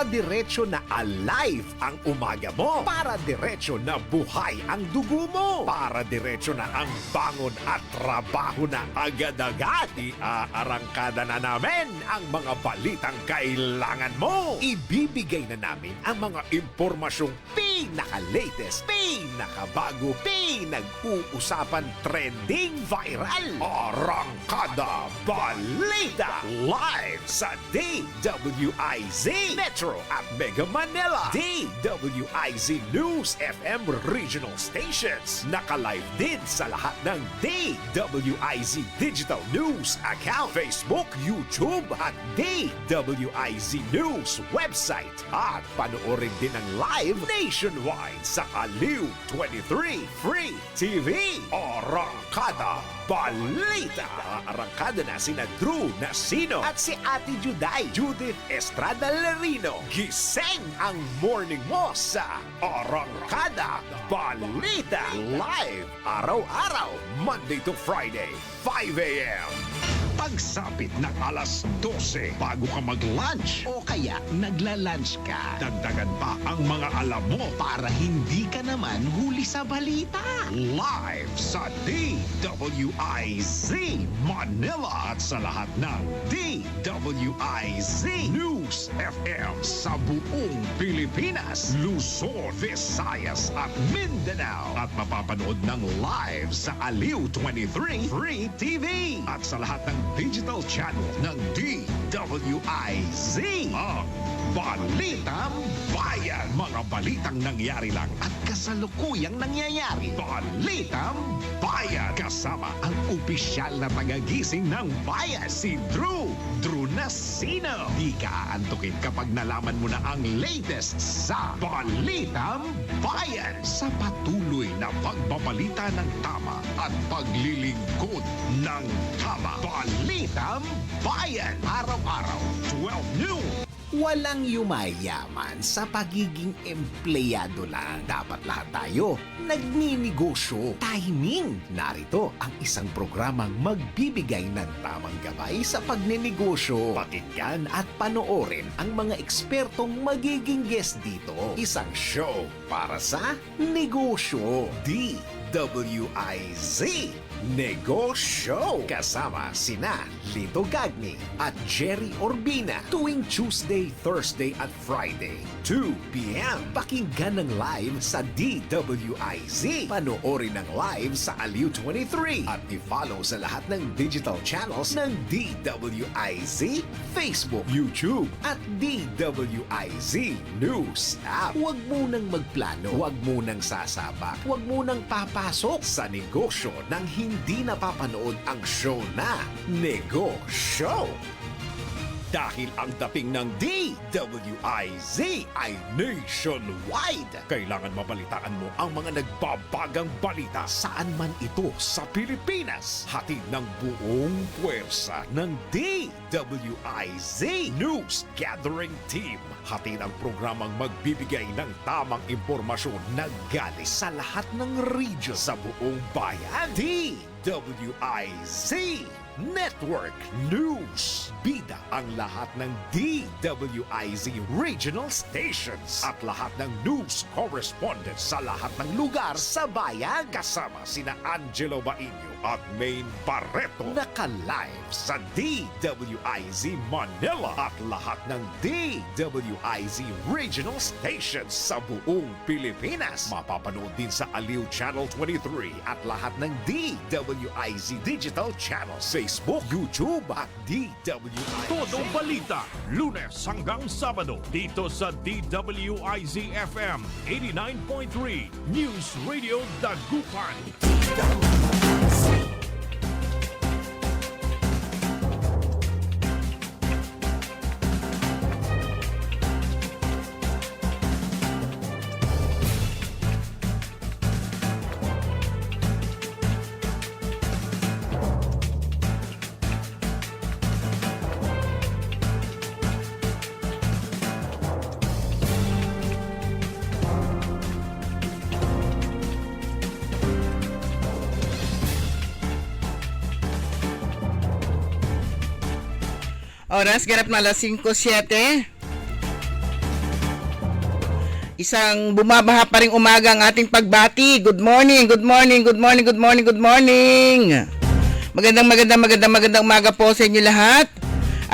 Para diretso na alive ang umaga mo. Para diretso na buhay ang dugo mo. Para diretso na ang bangon at trabaho na agad-agad. Iaarangkada na namin ang mga balitang kailangan mo. Ibibigay na namin ang mga impormasyong pinaka-latest, pinakabago, pinag-uusapan, trending, viral. Arangkada Balita live sa DWIZ Metro at Mega Manila. DWIZ News FM regional stations. Naka-live din sa lahat ng DWIZ Digital News account, Facebook, YouTube at DWIZ News website. At panoorin din ang live nationwide sa Aliw 23 Free TV. Arangkada Balita. Arangkada na sina Drew Nasino at si Ate Juday, Judith Estrada Larino. Gising ang morning mo sa Arangkada Balita. Live araw-araw, Monday to Friday, 5 a.m. Pagsapit ng alas 12 bago ka mag-lunch O kaya nagla-lunch ka dagdagan pa ang mga alam mo para hindi ka naman huli sa balita. live sa DWIZ Manila at sa lahat ng DWIZ News FM sa buong Pilipinas, Luzon, Visayas at Mindanao. At mapapanood ng live sa Aliw 23 Free TV at sa lahat ng digital channel ng DWIZ. Ang Balitang Bayan. Mga balitang nangyari lang at kasalukuyang nangyayari. Balitang Bayan. Kasama ang opisyal na tagagising ng bayan, si Drew Nasino. Di ka aantukin kapag nalaman mo na ang latest sa Balitang Bayan. Sa patuloy na pagbabalita ng tama at paglilingkod ng tama. Balitang Bayan. Araw-araw, 12 noon. Walang yumayaman sa pagiging empleyado lang. Dapat lahat tayo nagninegosyo. Timing! Narito ang isang programang magbibigay ng tamang gabay sa pagnenegosyo. Pakinggan at panoorin ang mga ekspertong magiging guest dito. Isang show para sa negosyo. DWIZ Negosyo. Kasama sina Lito Gagni at Jerry Orbina tuwing Tuesday, Thursday at Friday, 2 p.m. Pakinggan ng live sa DWIZ. Panoorin ng live sa Aliw 23 at i-follow sa lahat ng digital channels ng DWIZ, Facebook, YouTube at DWIZ News app. Huwag munang magplano, huwag munang sasabak, huwag munang papasok sa negosyo ng hindi napapanood ang show na Negosyo. Dahil ang dating ng DWIZ ay nationwide. Kailangan mabalitaan mo ang mga nagbabagang balita saan man ito sa Pilipinas. Hatid ng buong puwersa ng DWIZ News Gathering Team. Hatid ang programang magbibigay ng tamang impormasyon na galing sa lahat ng region sa buong bayan. DWIZ Network News. Bida ang lahat ng DWIZ regional stations at lahat ng news correspondents sa lahat ng lugar sa bayan. Kasama sina Angelo Bainio at Maine Barreto. Naka-live sa DWIZ Manila at lahat ng DWIZ regional stations sa buong Pilipinas. Mapapanood din sa Aliw Channel 23 at lahat ng DWIZ digital channels, Facebook, YouTube at DWIZ. Todong balita, Lunes hanggang Sabado dito sa DWIZ FM 89.3 News Radio Dagupan. Oras, ganap na alas 5:07. Isang bumabaha pa ring umaga ang ating pagbati. Good morning, good morning, good morning, good morning, good morning. Magandang umaga po sa inyo lahat.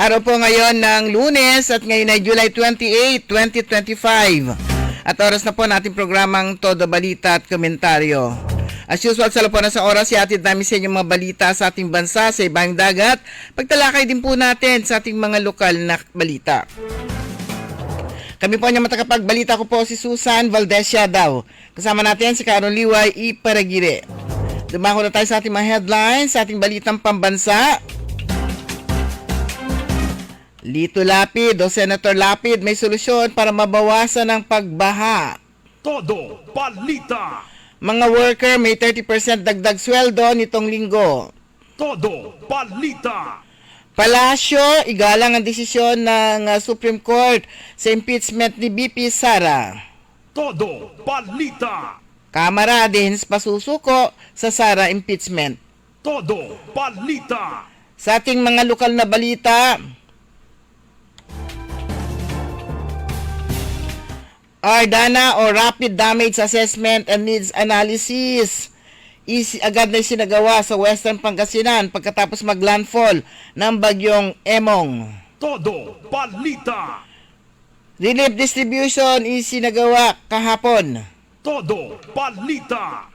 Araw po ngayon ng Lunes at ngayon ay July 28, 2025. At oras na po nating programang Todo Balita at Komentaryo. As usual, sa lapuan sa oras, iatid namin sa inyong mga balita sa ating bansa, sa ibang dagat. Pagtalakay din po natin sa ating mga lokal na balita. Kami po niya matagapagbalita ko po si Susan Valdezia daw. Kasama natin si Caron Liway Iparagire. Dumako na tayo sa ating mga headlines, sa ating balitang pambansa. Lito Lapid o Senator Lapid may solusyon para mabawasan ang pagbaha. Todo Balita. Mga worker may 30% dagdag sweldo nitong linggo. Todo Balita. Palasyo, igalang ang desisyon ng Supreme Court sa impeachment ni BP Sara. Todo Balita. Kamara din pasusuko sa Sara impeachment. Todo Balita. Sa ating mga lokal na balita, RDANA o Rapid Damage Assessment and Needs Analysis agad na isinagawa sa Western Pangasinan pagkatapos maglandfall ng bagyong Emong. Todo Balita. Relief distribution isinagawa kahapon. Todo Balita.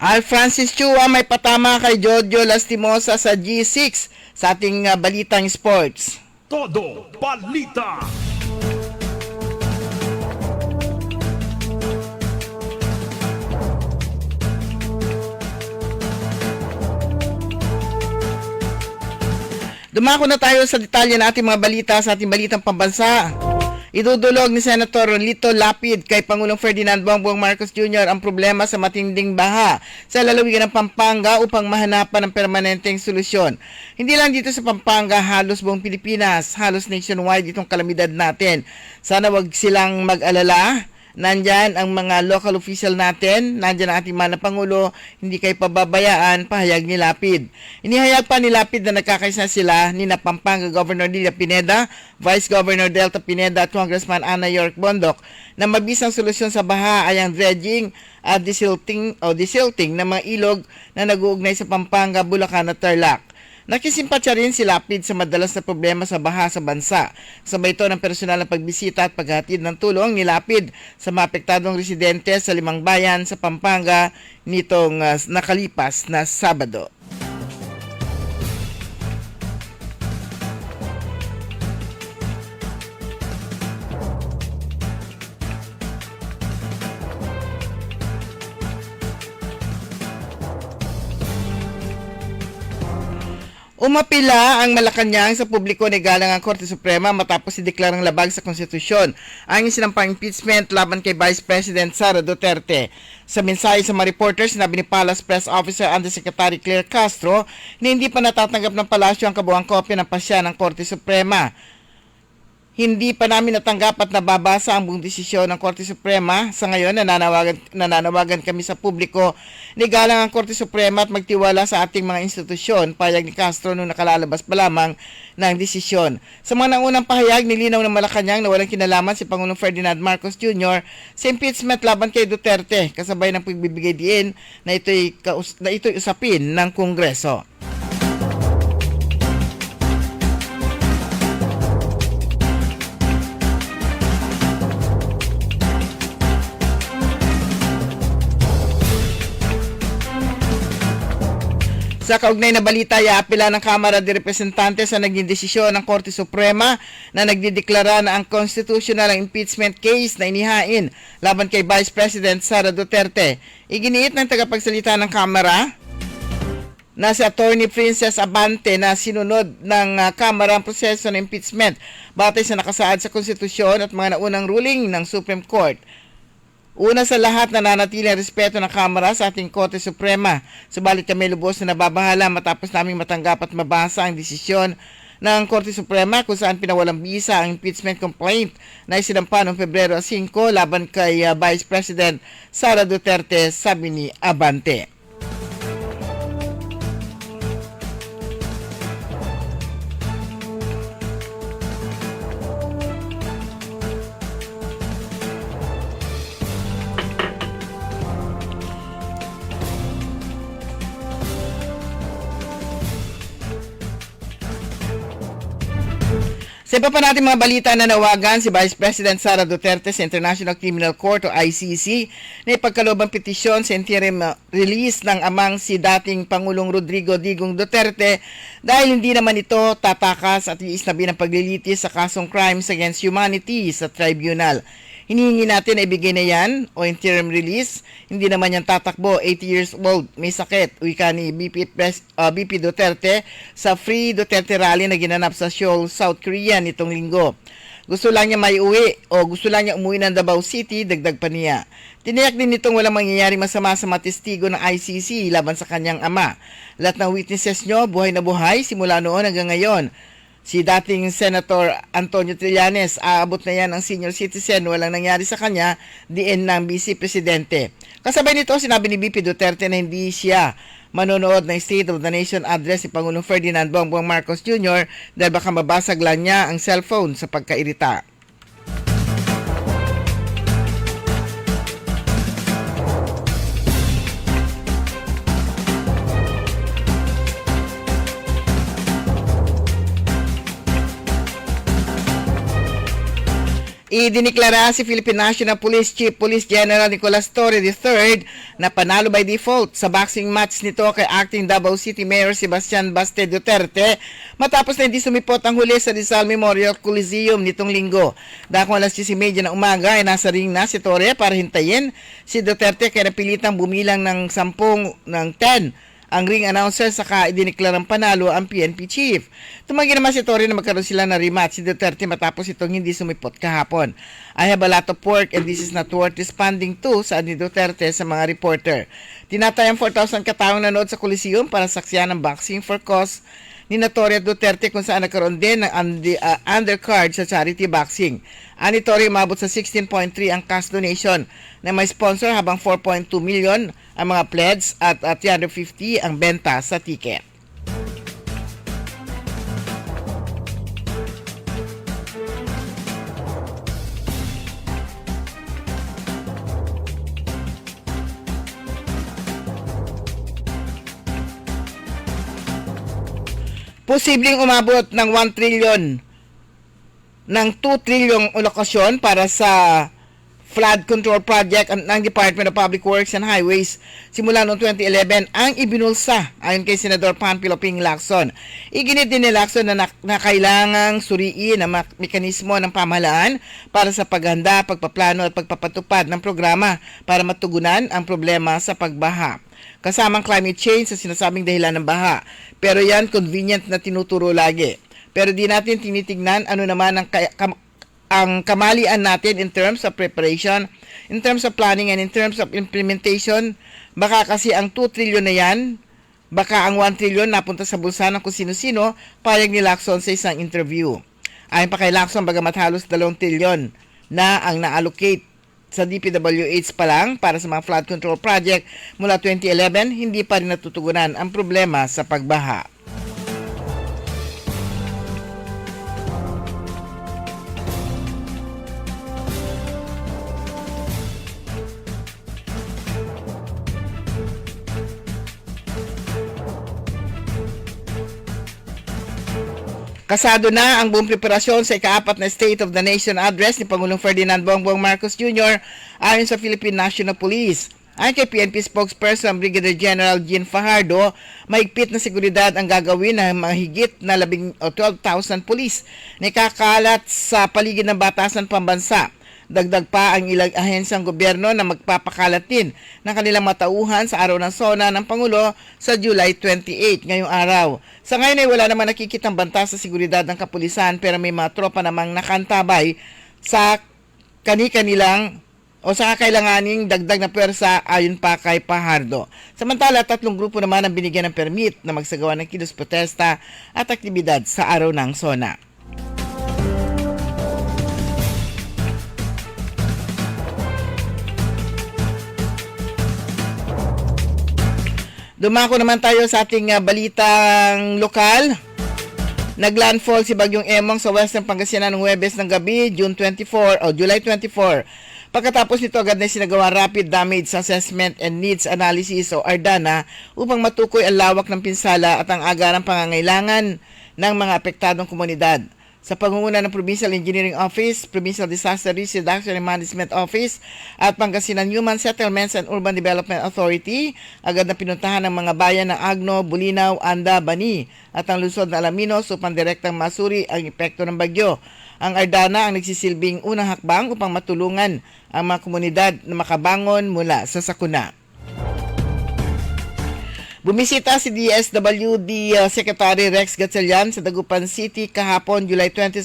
Al Francis Chua may patama kay Jojo Lastimosa sa G6 sa ating balitang sports. Todo Balita. Dumako na tayo sa detalye ng ating mga balita sa ating balitang pambansa. Idudulog ni Senator Lito Lapid kay Pangulong Ferdinand Bongbong Marcos Jr. ang problema sa matinding baha sa lalawigan ng Pampanga upang mahanapan ng permanenteng solusyon. Hindi lang dito sa Pampanga, halos buong Pilipinas, halos nationwide itong kalamidad natin. Sana wag silang mag-alala. Nandyan ang mga local official natin, nandyan ang ating mga Pangulo, hindi kayo pababayaan, pahayag ni Lapid. Inihayag pa ni Lapid na nagkakaisa sila ni Pampanga Governor Lilia Pineda, Vice Governor Delta Pineda at Congressman Ana York Bondok na mabisang solusyon sa baha ay ang dredging at desilting ng mga ilog na nag-uugnay sa Pampanga, Bulacan at Tarlac. Nakisimpatya rin si Lapid sa madalas na problema sa baha sa bansa. Sabay ito ng personal na pagbisita at paghatid ng tulong ni Lapid sa mga apektadong residente sa 5 bayan sa Pampanga nitong nakalipas na Sabado. Umapila ang Malacanang sa publiko ni galang ang Korte Suprema matapos ideklarang labag sa konstitusyon ang isinampang impeachment laban kay Vice President Sara Duterte. Sa mensahe sa mga reporters, sinabi ni Palace Press Officer Undersecretary Claire Castro na hindi pa natatanggap ng palasyo ang kabuang kopya ng pasya ng Korte Suprema. Hindi pa namin natanggap at nababasa ang buong desisyon ng Korte Suprema. Sa ngayon, nananawagan kami sa publiko ni galang ang Korte Suprema at magtiwala sa ating mga institusyon, pahayag ni Castro nung nakalalabas pa lamang ng desisyon. Sa mga nangunang pahayag, nilinaw ng Malacanang na walang kinalaman si Pangulong Ferdinand Marcos Jr. sa impeachment laban kay Duterte, kasabay ng pagbibigay diin na ito'y usapin ng Kongreso. Sa kaugnay na balita, iaapila ng Kamara de Representantes sa naging desisyon ng Korte Suprema na nagdideklara na ang constitutional impeachment case na inihain laban kay Vice President Sara Duterte. Iginiit ng tagapagsalita ng Kamara na si Attorney Princess Abante na sinunod ng Kamara ang proseso ng impeachment batay sa nakasaad sa konstitusyon at mga naunang ruling ng Supreme Court. Una sa lahat, nananatili ang respeto ng Kamara sa ating Korte Suprema. Subalit kami lubos na nababahala matapos naming matanggap at mabasa ang desisyon ng Korte Suprema kung saan pinawalang bisa ang impeachment complaint na isinampa noong Pebrero 5 laban kay Vice President Sara Duterte, sabi ni Abante. Sa iba pa natin mga balita, nanawagan si Vice President Sara Duterte sa International Criminal Court o ICC na ipagkaloob ang petisyon sa interim release ng amang si dating Pangulong Rodrigo Digong Duterte dahil hindi naman ito tatakas at iisnabi ng paglilitis sa kasong crimes against humanity sa tribunal. Hinihingi natin na ibigay na yan o interim release. Hindi naman yan tatakbo. 80 years old, may sakit. Wika ni BP Duterte sa Free Duterte Rally na ginanap sa Seoul, South Korea nitong linggo. Gusto lang niya maiuwi o gusto lang niya umuwi ng Davao City, dagdag pa niya. Tiniyak din nitong walang mangyayari masama sa mga testigo ng ICC laban sa kanyang ama. Lahat ng witnesses nyo, buhay na buhay, simula noon hanggang ngayon. Si dating Senator Antonio Trillanes, aabot na yan ang senior citizen, walang nangyari sa kanya, diin ng Vice Presidente. Kasabay nito, sinabi ni BP Duterte na hindi siya manonood ng State of the Nation address ni Pangulong Ferdinand Bongbong Marcos Jr. dahil baka mabasag lang niya ang cellphone sa pagkairita. Idiniklara si Philippine National Police Chief Police General Nicolas Torre III na panalo by default sa boxing match nito kay acting Davao City Mayor Sebastian Baste Duterte matapos na hindi sumipot ang huli sa Rizal Memorial Coliseum nitong linggo. Dakong alas 10:30 ng umaga ay nasa ring na si Torre para hintayin si Duterte kaya napilitang bumilang ng 10 ang ring announcer saka idiniklarang panalo ang PNP chief. Tumanggi naman si Torre na magkaroon sila ng rematch si Duterte matapos itong hindi sumipot kahapon. I have a lot of work and this is not worth responding to, saad ni Duterte sa mga reporter. Tinatayang 4,000 kataong nanood sa Coliseum para saksiyan ng boxing for cause ni Torre at Duterte kung saan nagkaroon din ng undercard sa charity boxing. Ani Torre umabot sa 16.3 ang cash donation na may sponsor habang 4.2 million ang mga pledge at 350 ang benta sa ticket. Posibleng umabot ng 1 trillion ng 2 trilyong alokasyon para sa flood control project ng Department of Public Works and Highways simula noong 2011 ang ibinulsa ayon kay Senador Panfilo Ping Lacson. Iginit din ni Lacson na kailangang suriin ang mekanismo ng pamahalaan para sa paghanda, pagpaplano at pagpapatupad ng programa para matugunan ang problema sa pagbaha. Kasamang climate change sa sinasabing dahilan ng baha. Pero yan convenient na tinuturo lagi. Pero di natin tinitignan ano naman ang kamalian natin in terms of preparation, in terms of planning, and in terms of implementation. Baka kasi ang 2 trillion na yan, baka ang 1 trillion napunta sa bulsa ng kung sino-sino, payag ni Lacson sa isang interview. Ayon pa kay Lacson, bagamat halos 2 trillion na ang na-allocate sa DPWH pa lang para sa mga flood control project mula 2011, hindi pa rin natutugunan ang problema sa pagbaha. Kasado na ang buong preparasyon sa ika-4 na State of the Nation address ni Pangulong Ferdinand Bongbong Marcos Jr. ayon sa Philippine National Police. Ayon kay PNP spokesperson Brigadier General Jean Fajardo, mahigpit na seguridad ang gagawin ng mahigit na 12,000 pulis na ikakalat sa paligid ng batasan pambansa. Dagdag pa ang ilang ahensyang gobyerno na magpapakalat din ng kanilang matauhan sa araw ng SONA ng Pangulo sa July 28 ngayong araw. Sa ngayon ay wala naman nakikitang banta sa seguridad ng kapulisan pero may mga tropa namang nakantabay sa kani-kanilang o sa kakailanganing dagdag na pwersa ayon pa kay Pajardo. Samantala, 3 grupo naman ang binigyan ng permit na magsagawa ng kilos protesta at aktibidad sa araw ng SONA. Dumako naman tayo sa ating balitang lokal. Naglandfall si Bagyong Emong sa Western Pangasinan ng Huwebes ng gabi, July 24. Pagkatapos nito, agad na sinagawa Rapid Damage Assessment and Needs Analysis o RDANA upang matukoy ang lawak ng pinsala at ang agarang pangangailangan ng mga apektadong komunidad. Sa pangunguna ng Provincial Engineering Office, Provincial Disaster Risk Reduction and Management Office at Pangasinan Human Settlements and Urban Development Authority, agad na pinuntahan ng mga bayan ng Agno, Bulinaw, Anda, Bani at ang lungsod na Alaminos upang direktang masuri ang epekto ng bagyo. Ang Ardana ang nagsisilbing unang hakbang upang matulungan ang mga komunidad na makabangon mula sa sakuna. Bumisita si DSWD Secretary Rex Gatchalian sa Dagupan City kahapon, July 27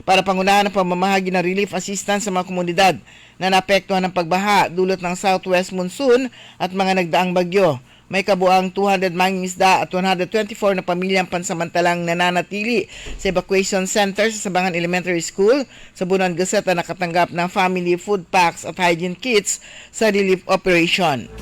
para pangunahan ang pamamahagi ng relief assistance sa mga komunidad na naapektuhan ng pagbaha dulot ng southwest monsoon at mga nagdaang bagyo. May kabuang 200 mangingisda at 124 na pamilyang pansamantalang nananatili sa evacuation center sa Sabangan Elementary School sa Bunan Gazette na nakatanggap ng family food packs at hygiene kits sa relief operation.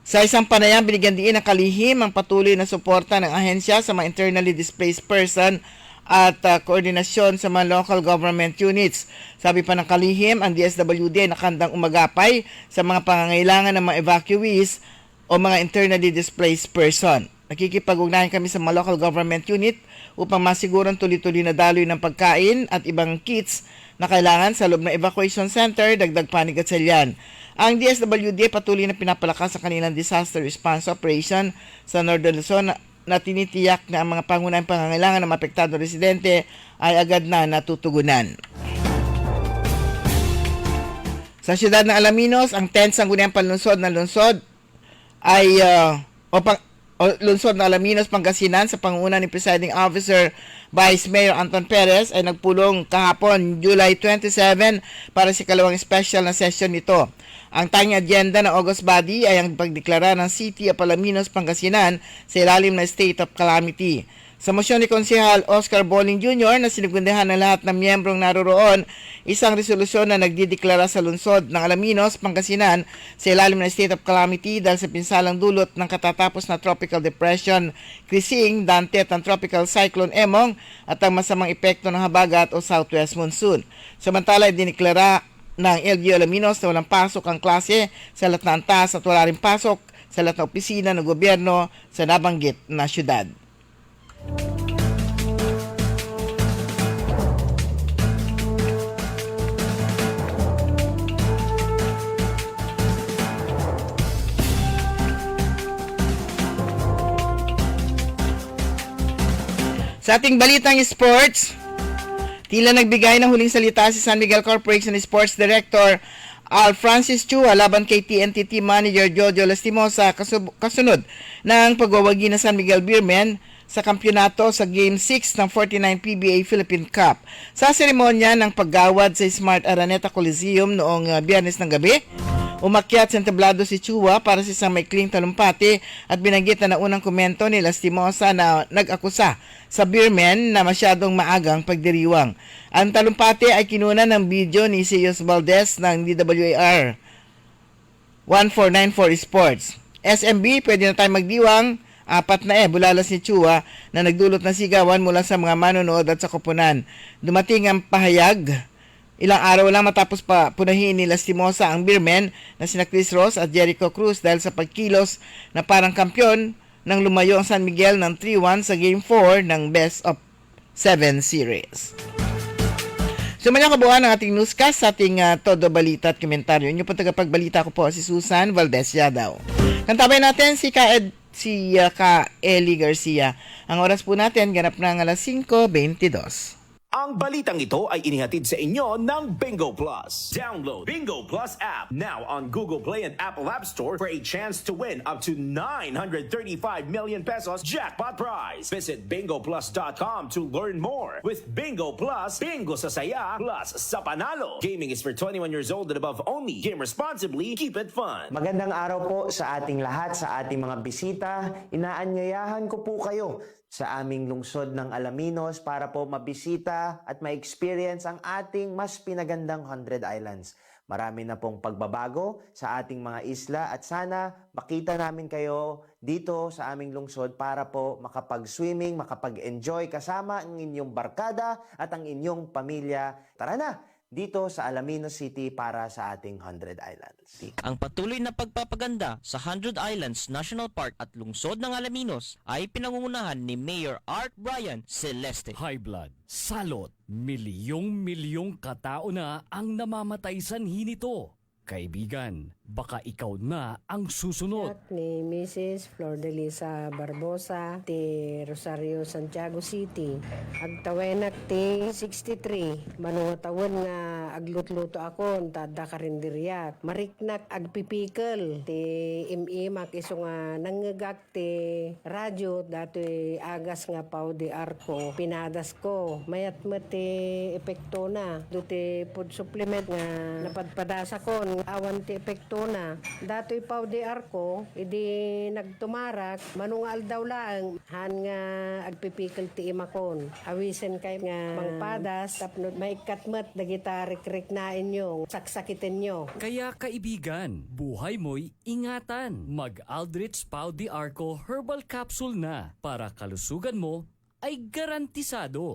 Sa isang panayam, binigyan diin ng kalihim ang patuloy na suporta ng ahensya sa mga internally displaced person at koordinasyon sa mga local government units. Sabi pa ng kalihim, ang DSWD ay nakandang umagapay sa mga pangangailangan ng mga evacuees o mga internally displaced person. Nakikipag-ugnayan kami sa mga local government unit upang masigurong tuloy-tuloy na daloy ng pagkain at ibang kits na kailangan sa loob ng evacuation center, dagdag panig at selyan. Ang DSWD patuloy na pinapalakas sa kanilang disaster response operation sa Northern Luzon na tinitiyak na ang mga pangunahing pangangailangan ng apektado residente ay agad na natutugunan. Sa siyudad ng Alaminos, ang 10 sangguniang panlunsod na lungsod ay lungsod ng Alaminos, Pangasinan sa pangunguna ni Presiding Officer Vice Mayor Anton Perez ay nagpulong kahapon, July 27 para sa ikalawang special na session nito. Ang tanging agenda ng August Body ay ang pagdeklara ng City of Alaminos, Pangasinan sa ilalim ng State of Calamity. Sa mosyon ni Konsehal Oscar Bowling Jr. na sinigundahan ng lahat ng miyembrong naroroon, isang resolusyon na nagdideklara sa lungsod ng Alaminos, Pangasinan sa ilalim ng State of Calamity dahil sa pinsalang dulot ng katatapos na Tropical Depression Krising, Dante at ang Tropical Cyclone Emong at ang masamang epekto ng habagat o Southwest Monsoon. Samantala, dineklara ng LGU Alaminos na walang pasok ang klase sa lahat ng antas at wala rin pasok sa lahat ng opisina ng gobyerno sa nabanggit na syudad. Sa ating balitang sports, tila nagbigay ng huling salita si San Miguel Corporation Sports Director Al Francis Chua laban kay TNT Team Manager Jojo Lastimosa kasunod ng pagwawagi ng San Miguel Beermen sa kampyonato sa Game 6 ng 49 PBA Philippine Cup. Sa seremonya ng paggawad sa Smart Araneta Coliseum noong Biyernes ng gabi, umakyat sa entablado si Chua para sa isang maikling talumpati at binanggit na unang komento ni Lastimosa na nag-akusa sa Beermen na masyadong maagang pagdiriwang. Ang talumpati ay kinuna ng video ni Sios Valdez ng DWAR 1494 Sports. SMB, pwede na tayo magdiwang. 4 na bulalas ni Chua na nagdulot ng sigawan mula sa mga manonood at sa koponan. Dumating ang pahayag ilang araw lang matapos pa punahin ni Lastimosa ang Beermen na sina Chris Ross at Jericho Cruz dahil sa pagkilos na parang kampyon nang lumayo ang San Miguel ng 3-1 sa Game 4 ng Best of 7 Series. Sumanya kabuuan ng ating newscast sa ating Todo Balita at Komentaryo. Inyo po tagapagbalita ko po si Susan Valdez Yadaw. Kantabay natin si Ka Eli Garcia. Ang oras po natin ganap ng alas 5:22. Ang balitang ito ay inihatid sa inyo ng Bingo Plus. Download Bingo Plus app now on Google Play and Apple App Store for a chance to win up to 935 million pesos jackpot prize. Visit bingoplus.com to learn more. With Bingo Plus, bingo sa saya plus sa panalo. Gaming is for 21 years old and above only. Game responsibly. Keep it fun. Magandang araw po sa ating lahat, sa ating mga bisita. Inaanyayahan ko po kayo sa aming lungsod ng Alaminos para po mabisita at ma-experience ang ating mas pinagandang 100 Islands. Marami na pong pagbabago sa ating mga isla at sana makita namin kayo dito sa aming lungsod para po makapag-swimming, makapag-enjoy kasama ang inyong barkada at ang inyong pamilya. Tara na! Dito sa Alaminos City para sa ating 100 Islands. Ang patuloy na pagpapaganda sa 100 Islands National Park at lungsod ng Alaminos ay pinangungunahan ni Mayor Art Brian Celeste. High blood, salot, milyong-milyong katao na ang namamatay sanhi nito. Kaibigan, baka ikaw na ang susunod. Ni Mrs. Flor de Lisa Barbosa, ti Rosario, Santiago City. Agtawenak ti 63. Manungatawan nga aglutluto ako, tada karinderyak. Mariknak agpipikal, ti imimak iso nga nanggagak ti radyo, dato'y agas nga pao di arko. Pinadas ko, mayat ti epekto na. Duti food supplement nga napadpadasa ko, awan ti epekto na. Dato'y pao di arko, idi nagtumarak, manungal daw lang, han nga agpipikal ti imakon. Awisen kay nga mangpadas, tapno maikatmat, dagita rik na inyo, saksakitin nyo. Kaya kaibigan, buhay mo'y ingatan. Mag-Aldrich Pau de Arco Herbal Capsule na para kalusugan mo ay garantisado.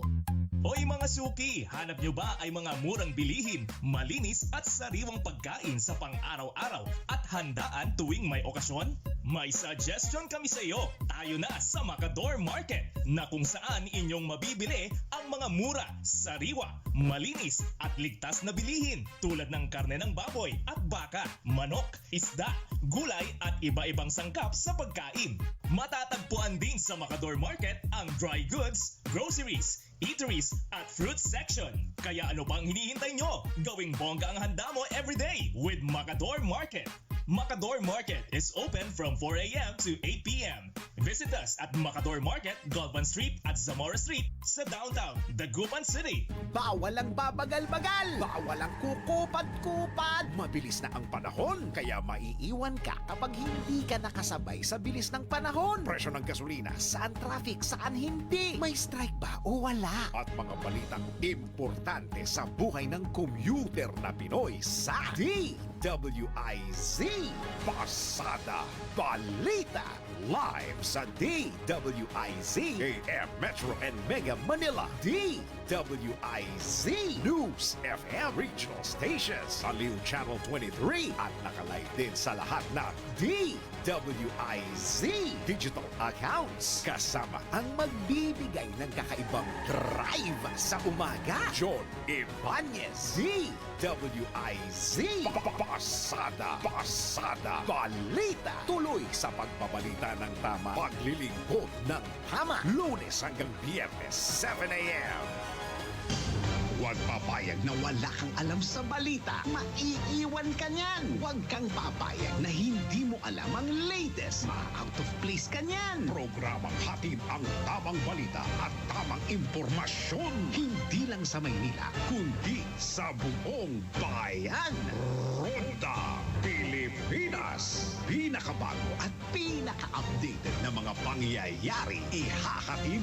Hoy mga suki, hanap nyo ba ay mga murang bilihin, malinis at sariwang pagkain sa pang-araw-araw at handaan tuwing may okasyon? May suggestion kami sa iyo. Tayo na sa Macador Market na kung saan inyong mabibili ang mga mura, sariwa, malinis at ligtas na bilihin tulad ng karne ng baboy at baka, manok, isda, gulay at iba-ibang sangkap sa pagkain. Matatagpuan din sa Macador Market ang dry goods, groceries, eateries at fruit section. Kaya ano pang hinihintay nyo? Gawing bongga ang handa mo everyday with Macador Market. Macador Market is open from 4 a.m. to 8 p.m. Visit us at Macador Market, Galvan Street at Zamora Street sa downtown, Dagupan City. Bawal ang babagal-bagal, bawal ang kukupad-kupad. Mabilis na ang panahon, kaya maiiwan ka kapag hindi ka nakasabay sa bilis ng panahon. Presyo ng gasolina, saan traffic, saan hindi? May strike ba o wala? At mga balitang importante sa buhay ng commuter na Pinoy sa DWIZ Pasada Balita. Live sa DWIZ AM Metro and Mega Manila. DWIZ News FM Regional Stations. Aliw Channel 23 at nakalive din sa lahat ng DWIZ digital accounts. Kasama ang magbibigay ng kakaibang drive sa umaga. John Ibanez. DWIZ Pasada Balita. Tuloy sa pagbabalita ng tama. Paglilingkod ng tama. Lunes hanggang Biyernes 7 a.m. Huwag papayag na wala kang alam sa balita. Maiiwan ka niyan. Huwag kang papayag na hindi mo alam ang latest. Ma-out of place ka niyan. Programang hatid ang tamang balita at tamang impormasyon. Hindi lang sa Maynila, kundi sa buong bayan. Ronda Pilipinas. Pinakabago at pinaka-updated na mga pangyayari. Ihahatid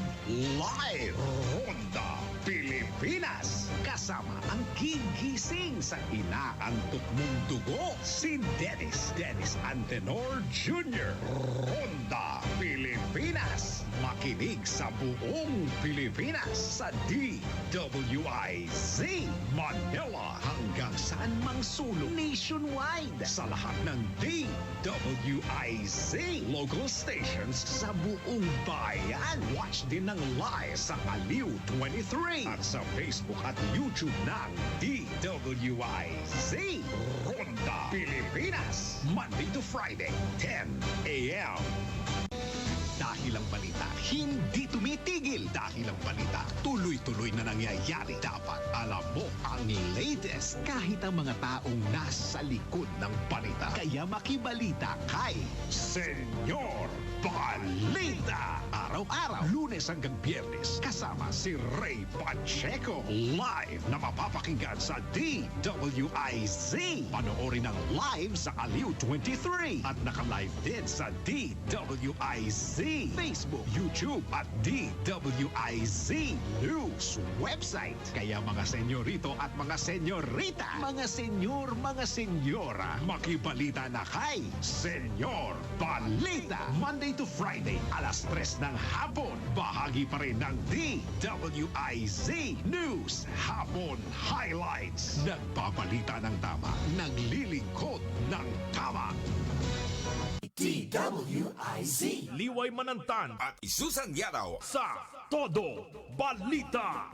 live. Ronda Pilipinas. Kasama ang gigising sa inaantok mong dugo. Si Dennis Antenor Jr. Ronda Pilipinas. Makinig sa buong Pilipinas sa DWIZ Manila hanggang saan mang sulong nationwide sa lahat ng DWIZ local stations sa buong bayan. Watch din ng live sa Aliw 23 at sa Facebook at YouTube ng DWIZ Ronda Pilipinas Monday to Friday 10 a.m. Dahil ang balita hindi tumitigil. Dahil ang balita tuloy-tuloy na nangyayari. Dapat alam mo ang latest kahit ang mga taong nasa likod ng balita. Kaya makibalita kay Senyor Balita. Araw-araw, Lunes hanggang Biyernes, kasama si Ray Pacheco. Live na mapapakinggan sa DWIZ. Panoorin ang live sa Aliw 23 at naka-live din sa DWIZ Facebook, YouTube at DWIZ News website. Kaya mga senyorito at mga senyorita, mga senyor, mga senyora, makibalita na kay Senyor Balita. Monday to Friday, alas 3 ng hapon. Bahagi pa rin ng DWIZ News Hapon Highlights. Nagbabalita ng tama, naglilingkod ng tama. Liway Manantan At Isusan Yaraw. sa Todo Balita.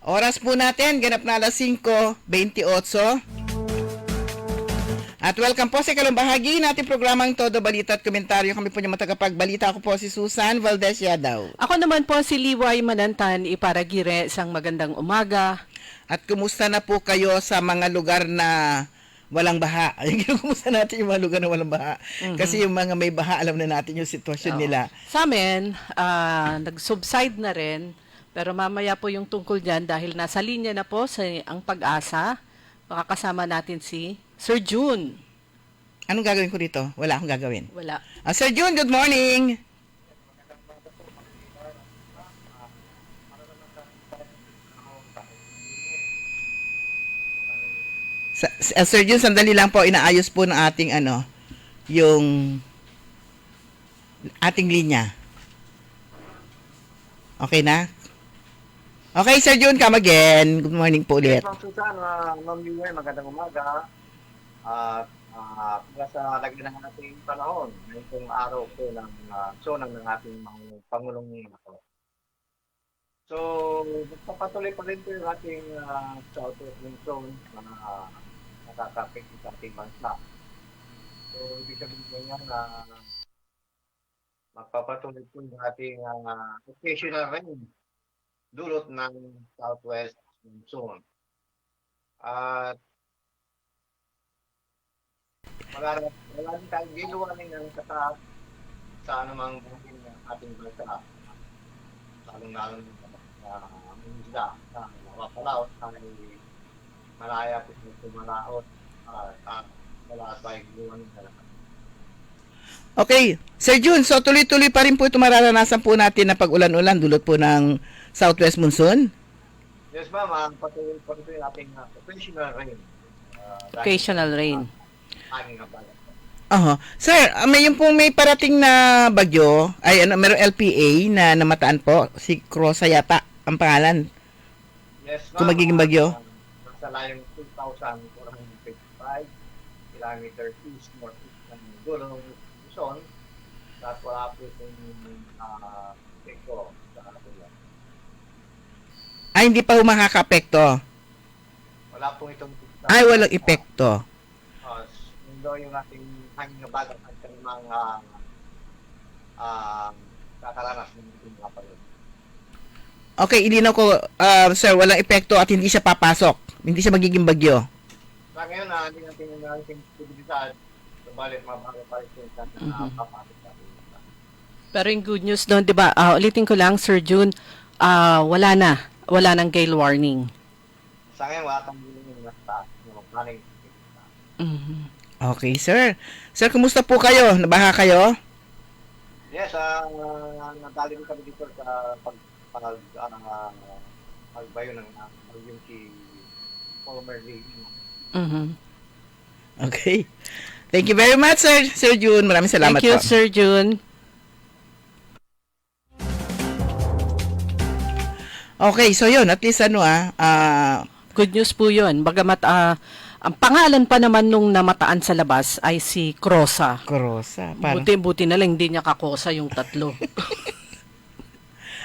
Oras po natin, ganap na alas 5:28. At welcome po sa ikalawang bahagi natin programang Todo Balita at Komentaryo. Kami po yung matagapagbalita. Ako po si Susan Valdez Yadaw. Ako naman po si Liway Manantan, iparagire sang magandang umaga. At kumusta na po kayo sa mga lugar na walang baha? Kumusta natin yung mga lugar na walang baha? Kasi yung mga may baha, alam na natin yung sitwasyon nila. Sa amin, nag-subside na rin, pero mamaya po yung tungkol dyan dahil nasa linya na po ang Pag-asa. Makakasama natin si Sir June. Anong gagawin ko dito? Wala akong gagawin. Wala. Sir June, good morning! Sir June, sandali lang po, inaayos po ng ating yung ating linya. Okay na? Okay, Sir June, come again. Good morning po ulit. Ma'am Susan, Ma'am Liway, magandang umaga. Para sa lagyan ng ating panahon, ngayong araw po ng sonang ng ating mga Pangulong ako. So, magpapatuloy pa rin po yung ating Southwest Monsoon na nakakapit sa ating bansa. So, ibig sabihin po yan na magpapatuloy po yung ating occasional rain dulot ng Southwest Monsoon. At wala rin tayong ginuwanin ng kataas sa anumang buhay ng ating bansa. Lalong-lalong na isda na mapapalaot ay malaya po sa tumalaot at wala tayong ginuwanin na lahat. Okay, Sir June, so tuloy-tuloy pa rin po ito mararanasan po natin na pag-ulan-ulan dulot po ng Southwest Monsoon? Yes, ma'am. Patuloy pa rin yung ating occasional rain. Occasional rain. Aming nabalat. Sir, may parating na bagyo, mayroong LPA na namataan po, si Crosa yata ang pangalan. Yes, ma'am. Kung magiging bagyo? Nasa layong 2,455 kilometers east northeast ng Gulong, Luzon. At wala po itong epekto sa atin. Ay, hindi pa makaka-apekto. Wala po itong Ay, walang epekto. Mundo yung ating hangin na bagat at yung mga kakaranas ng mga palod. Okay, ilinaw ko, sir, walang epekto at hindi siya papasok. Hindi siya magiging bagyo. Sa ngayon, hindi natin yung ating posibilidad. Subalit, mabago pa rin sa papasok sa ating. Pero yung good news doon, di ba, ulitin ko lang, Sir June, wala nang gale warning. Sa ngayon, wala kang nasa warning. Okay, sir. Sir, kumusta po kayo? Nabaha kayo? Yes, nadali rin kami dito sa pagbayo ng yung si formerly. Okay. Thank you very much, Sir June. Maraming salamat po. Thank you, Sir June. Okay, so yun, at least good news po yun. Bagamat ang pangalan pa naman nung namataan sa labas ay si Crosa. Crosa. Buti na lang hindi niya kakosa yung tatlo.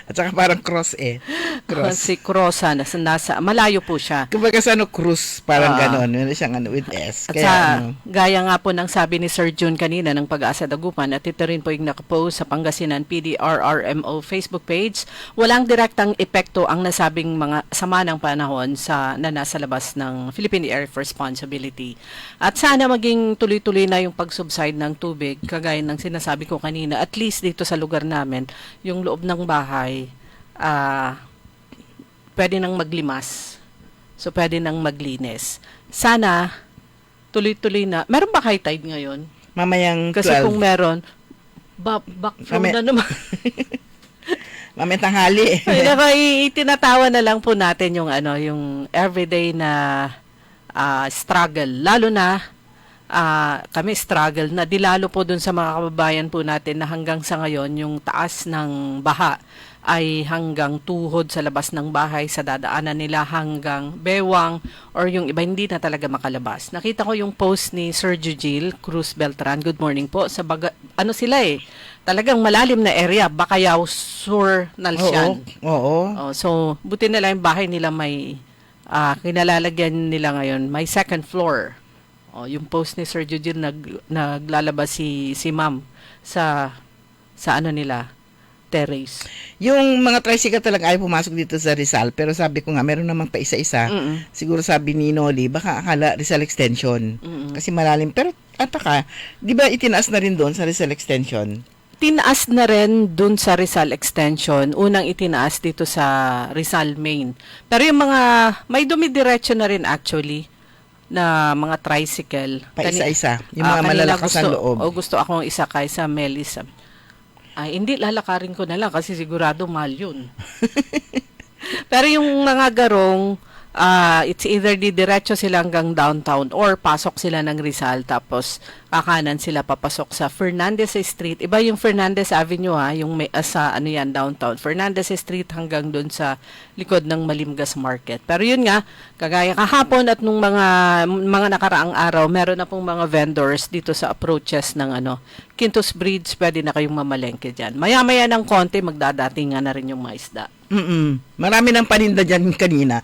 At saka parang cross eh. Cross. Si Crossa, nasa, malayo po siya. Kumbaga sa cruz, parang ganon. Meron siyang with S. At Kaya, gaya nga po ng sabi ni Sir June kanina ng Pag-asa Dagupan, at ito rin po yung nakapost sa Pangasinan PDRRMO Facebook page, walang direktang epekto ang nasabing mga sama ng panahon na nasa labas ng Philippine Area of Responsibility. At sana maging tuloy-tuloy na yung pag-subside ng tubig, kagaya ng sinasabi ko kanina, at least dito sa lugar namin, yung loob ng bahay, pwede nang maglimas. So, pwede nang maglinis. Sana, tuloy-tuloy na. Meron ba high tide ngayon? mamayang 12. Kasi kung meron, backflow na naman. Mamayang tanghali. Itinatawa na lang po natin yung yung everyday na struggle. Lalo na kami struggle na dilalo po dun sa mga kababayan po natin na hanggang sa ngayon yung taas ng baha ay hanggang tuhod sa labas ng bahay, sa dadaanan nila hanggang bewang, or yung iba hindi na talaga makalabas. Nakita ko yung post ni Sir Jujil Cruz Beltran, good morning po, sa sila talagang malalim na area, Bacayao Sur, Nalsian. Oo. So, buti na lang yung bahay nila may, kinalalagyan nila ngayon, may second floor. Yung post ni Sir Jujil, naglalabas si ma'am sa nila, terrace. Yung mga tricycle talaga ayaw pumasok dito sa Rizal, pero sabi ko nga, meron namang pa isa-isa. Siguro sabi ni Noli, baka akala Rizal Extension. Kasi malalim. Pero di ba itinaas na rin doon sa Rizal Extension? Tinaas na rin doon sa Rizal Extension. Unang itinaas dito sa Rizal Main. Pero yung may dumidiretso na rin actually na mga tricycle. Pa isa-isa. Yung mga malalakas ang loob. Gusto akong isakay sa Melis. Hindi, lalakarin ko na lang kasi sigurado mahal yun. Pero yung mga garong, it's either diretso sila hanggang downtown or pasok sila ng Rizal tapos kakanan sila papasok sa Fernandez Street. Iba yung Fernandez Avenue yung may sa downtown. Fernandez Street hanggang doon sa likod ng Malimgas Market. Pero yun nga, kagaya kahapon at nung mga nakaraang araw, meron na pong mga vendors dito sa approaches ng Quintus Bridge, pwede na kayong mamalengke dyan. Maya-maya ng konti, magdadatingan na rin yung mga isda. Marami ng paninda dyan kanina.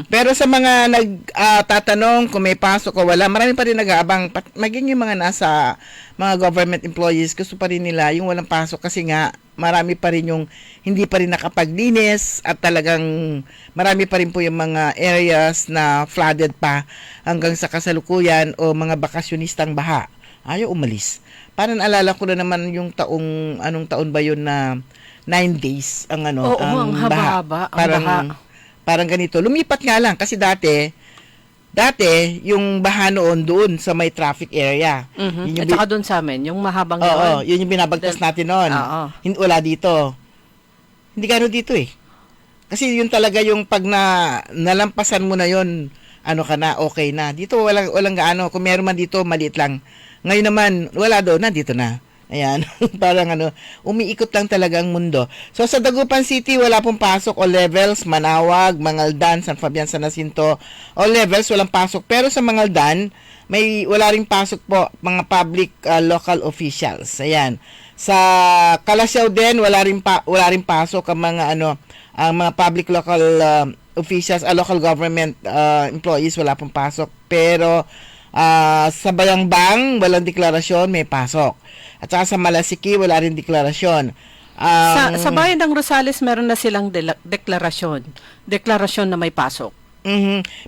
Pero sa mga nagtatanong kung may pasok o wala, marami pa rin nag-aabang. Maging yung mga nasa mga government employees, gusto pa rin nila yung walang pasok kasi nga marami pa rin yung hindi pa rin nakapaglinis at talagang marami pa rin po yung mga areas na flooded pa hanggang sa kasalukuyan o mga bakasyonistang baha. Ayaw umalis. Parang alala ko na naman yung anong taon ba yun na 9 days ang ang haba-haba. Parang ganito. Lumipat nga lang kasi dati yung baha noon doon sa may traffic area. At saka doon sa amin, yung mahabang yun yung binabagtas natin noon. Wala dito. Hindi gano'n dito eh. Kasi yun talaga yung pag nalampasan mo na yun, okay na. Dito walang gaano. Kung meron man dito, maliit lang. Ngayon naman, wala doon, nandito na. Ayan, parang umiikot lang talaga ang mundo. So sa Dagupan City, wala pong pasok o levels, Manawag, Mangaldan, San Fabian, San Jacinto, o levels, walang pasok. Pero sa Mangaldan, wala ring pasok po mga public local officials. Ayan. Sa Calasiao din, wala ring pasok ang mga ang mga public local officials, local government employees, wala pong pasok. Pero sa Bayangbang, walang deklarasyon, may pasok. At saka sa Malasiki, wala rin deklarasyon. Sa bayan ng Rosales, meron na silang deklarasyon. Deklarasyon na may pasok.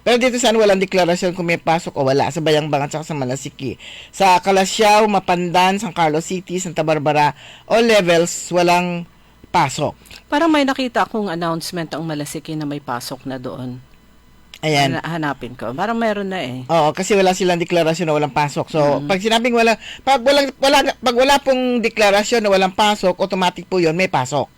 Pero dito saan walang deklarasyon kung may pasok o wala. Sa Bayangbang at saka sa Malasiki. Sa Calasiao, Mapandan, San Carlos City, Santa Barbara, all levels, walang pasok. Parang may nakita akong announcement ang Malasiki na may pasok na doon. Ayan. Hanapin ko. Parang meron na eh. Oo, kasi wala silang deklarasyon na walang pasok. So, pag sinabing pag wala pong deklarasyon na walang pasok, automatic po 'yon, may pasok.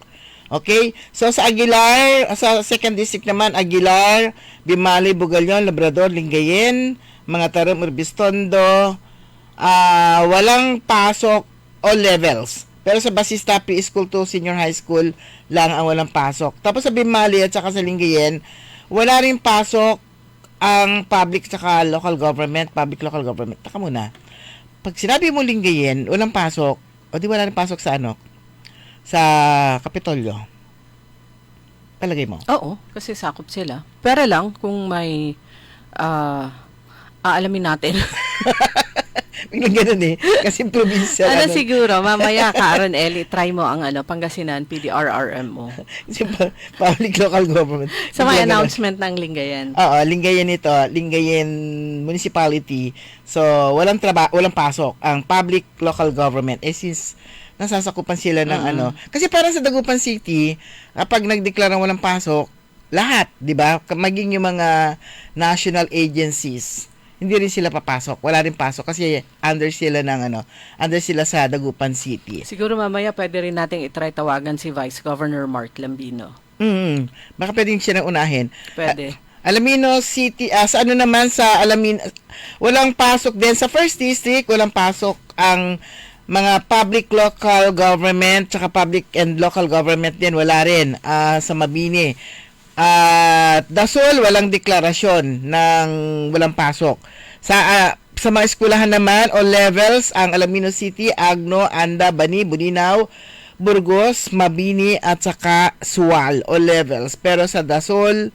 Okay? So, sa Aguilar, sa second district naman, Aguilar, Bimali, Bugalyon, Labrador, Lingayen, mga Tarum, Urbistondo, walang pasok all levels. Pero sa Basista P School to Senior High School lang ang walang pasok. Tapos sa Bimali at saka sa Lingayen, wala rin pasok ang public saka local government, public local government. Taka muna. Pag sinabi mo Lingayen, walang pasok, o di wala rin pasok sa sa Kapitolyo. Palagay mo? Oo, kasi sakop sila. Pero lang, kung may aalamin natin. Biglang ganun eh. Kasi probinsya. Siguro, mamaya, Karen Ellie, try mo ang Pangasinan PDRRMO. Public local government. Sa may announcement ng Lingayen. Oo, Lingayen ito. Lingayen Municipality. So, walang pasok. Ang public local government. Since nasasakupan sila ng Kasi parang sa Dagupan City, kapag nagdeklara walang pasok, lahat, di ba? Maging yung mga national agencies, hindi rin sila papasok. Wala rin pasok kasi under sila sa Dagupan City. Siguro mamaya pwede rin nating itry tawagan si Vice Governor Mark Lambino. Baka pwede siya nang unahin. Pwede. Alaminos City, sa naman sa walang pasok din. Sa First District, walang pasok ang mga public local government, tsaka public and local government din, wala rin sa Mabini. Dasol, walang deklarasyon ng walang pasok. Sa mga eskwelahan naman o levels, ang Alaminos City, Agno, Anda, Bani, Bulinaw, Burgos, Mabini, at saka Sual o levels. Pero sa Dasol,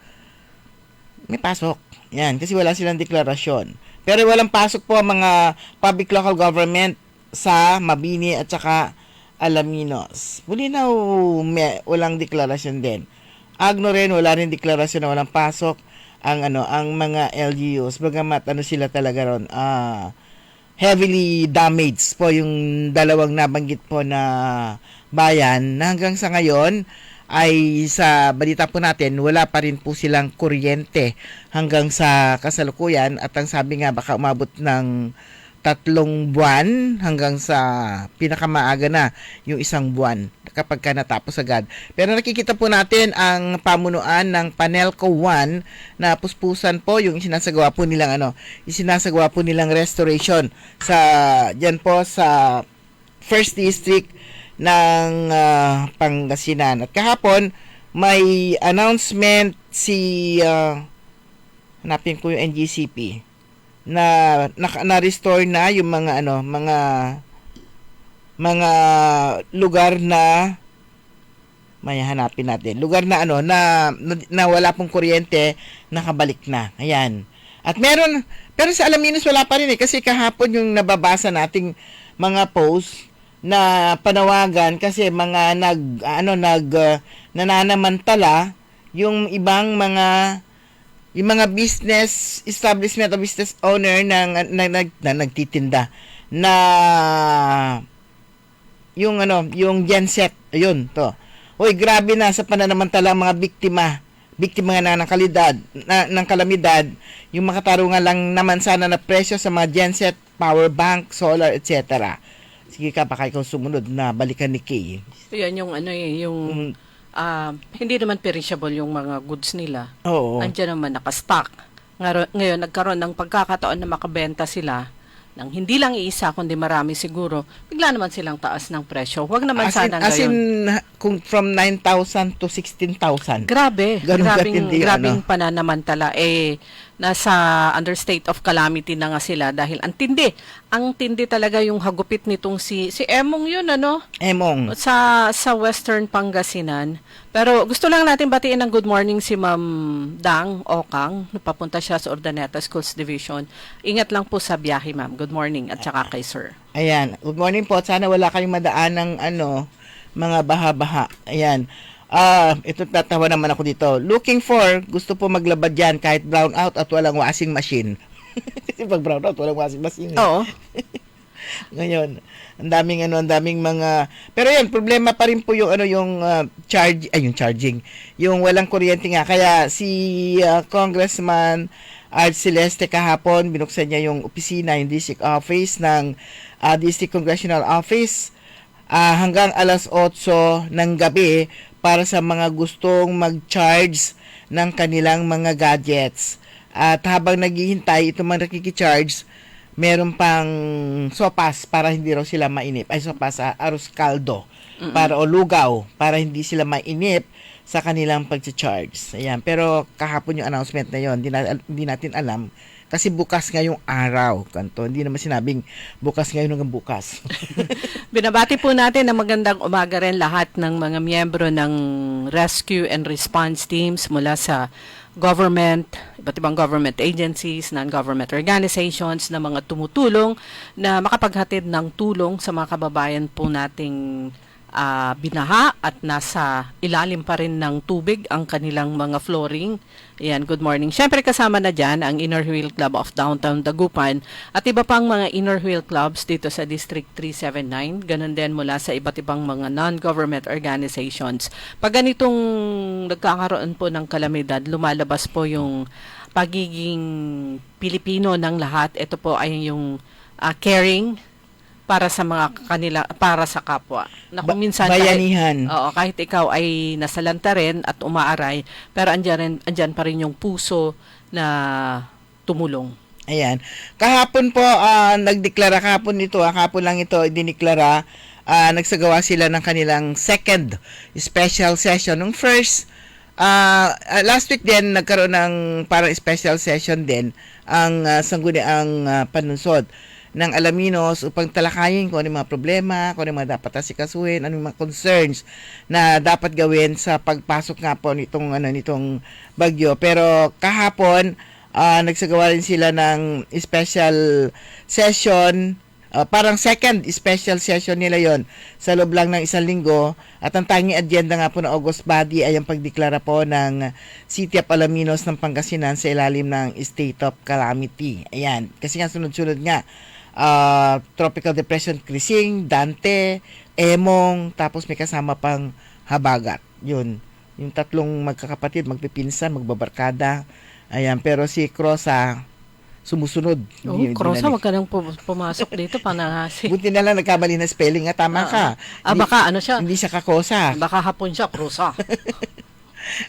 may pasok. Yan, kasi wala silang deklarasyon. Pero walang pasok po ang mga public local government sa Mabini at saka Alaminos. Bulinaw, walang deklarasyon din. Agno rin, wala rin deklarasyon na walang pasok ang mga LGUs. Bagamat sila talaga ron, heavily damaged po yung dalawang nabanggit po na bayan. Hanggang sa ngayon ay sa balita po natin, wala pa rin po silang kuryente hanggang sa kasalukuyan at ang sabi nga baka umabot ng 3 buwan hanggang sa pinakamaaga na yung 1 buwan kapag ka natapos agad. Pero nakikita po natin ang pamunuan ng Panelco 1 na puspusan po yung isinasagawa po nilang restoration sa diyan po sa First District ng Pangasinan. At kahapon may announcement hanapin ko yung NGCP na-restore na yung mga lugar na may hanapin natin. Lugar na na wala pong kuryente, nakabalik na. Ayan. At pero sa Alaminos wala pa rin kasi kahapon yung nababasa nating mga post na panawagan kasi mga nananamantala yung ibang mga business establishment o business owner na nagtitinda na yung genset, ayun to. Hoy, grabe na sa pananamantala mga biktima nga ng kalamidad, yung makatarungan lang naman sana na presyo sa mga genset, power bank, solar, etc. Sige ka, baka ikaw sumunod na balikan ni Kay. Yan yung hindi naman perishable yung mga goods nila. Oo. Andiyan naman nakastock. Ngayon, nagkaroon ng pagkakataon na makabenta sila ng hindi lang iisa, kundi marami siguro, bigla naman silang taas ng presyo. Huwag naman sana gayon. Kung from 9,000 to 16,000. Grabe. Grabing pananamantala. Nasa under state of calamity na nga sila dahil ang tindi talaga yung hagupit nitong si Emong yun, Emong. Sa Western Pangasinan. Pero gusto lang natin batiin ng good morning si Ma'am Dang Okang. Napapunta siya sa Urdaneta Schools Division. Ingat lang po sa biyahe, ma'am. Good morning at saka kay sir. Ayan. Good morning po. Sana wala kayong madaan ng mga baha-baha. Ayan. Ito tatawa naman ako dito. Looking for, gusto po maglabad yan kahit brown out at walang washing machine. Kasi pag brown out, walang washing machine. Oo. Ngayon, ang daming mga, pero yan, problema pa rin po yung yung charging. Yung walang kuryente nga. Kaya si Congressman Art Celeste kahapon, binuksan niya yung opisina, yung district office ng District Congressional Office hanggang alas 8 ng gabi para sa mga gustong mag-charge ng kanilang mga gadgets. At habang naghihintay, ito mga nakikicharge, meron pang sopas para hindi raw sila mainip. Ay, sopas, arroz caldo. Para o lugaw, para hindi sila mainip sa kanilang pag-charge. Ayan. Pero kahapon yung announcement na yon, hindi natin alam Kasi bukas ngayong araw. Kanto, hindi naman sinabing bukas ngayon hanggang bukas. Binabati po natin na magandang umaga rin lahat ng mga miyembro ng rescue and response teams mula sa government, iba't ibang government agencies, non-government organizations na mga tumutulong na makapaghatid ng tulong sa mga kababayan po nating binaha at nasa ilalim pa rin ng tubig ang kanilang mga flooring. Ayan, good morning. Siyempre kasama na dyan ang Inner Wheel Club of Downtown Dagupan at iba pang mga Inner Wheel Clubs dito sa District 379. Ganon din mula sa iba't ibang mga non-government organizations. Pag ganitong nagkakaroon po ng kalamidad, lumalabas po yung pagiging Pilipino ng lahat. Ito po ay yung caring para sa mga kanila, para sa kapwa. Na kung minsan bayanihan. Kahit ikaw ay nasalanta rin at umaaray, pero andyan pa rin yung puso na tumulong. Ayan. Kahapon po, nagdeklara kahapon ito, kahapon lang ito, diniklara, nagsagawa sila ng kanilang second special session. Nung first, last week din, nagkaroon ng parang special session din, ang sangguniang panunsod ng Alaminos upang talakayin kung ano yung mga problema, kung ano yung mga dapat asikasuhin, ano yung mga concerns na dapat gawin sa pagpasok nga po nitong bagyo. Pero kahapon, nagsagawa rin sila ng special session, parang second special session nila yon sa loob lang ng 1 linggo. At ang tanging agenda nga po ng August body ay ang pagdeklara po ng City of Alaminos ng Pangasinan sa ilalim ng State of Calamity. Ayan, kasi nga sunod-sunod nga, Tropical Depression Krising, Dante, Emong, tapos may kasama pang Habagat. Yun, yung tatlong magkakapatid, magpipinsan, magbabarkada. Ayan, pero si Crosa sumusunod. Crosa, wag ka nang pumasok dito panangasi. Buti na lang nagkamali na spelling, tama ka. Baka ano siya? Hindi siya kakosa. Baka hapon siya, Crosa.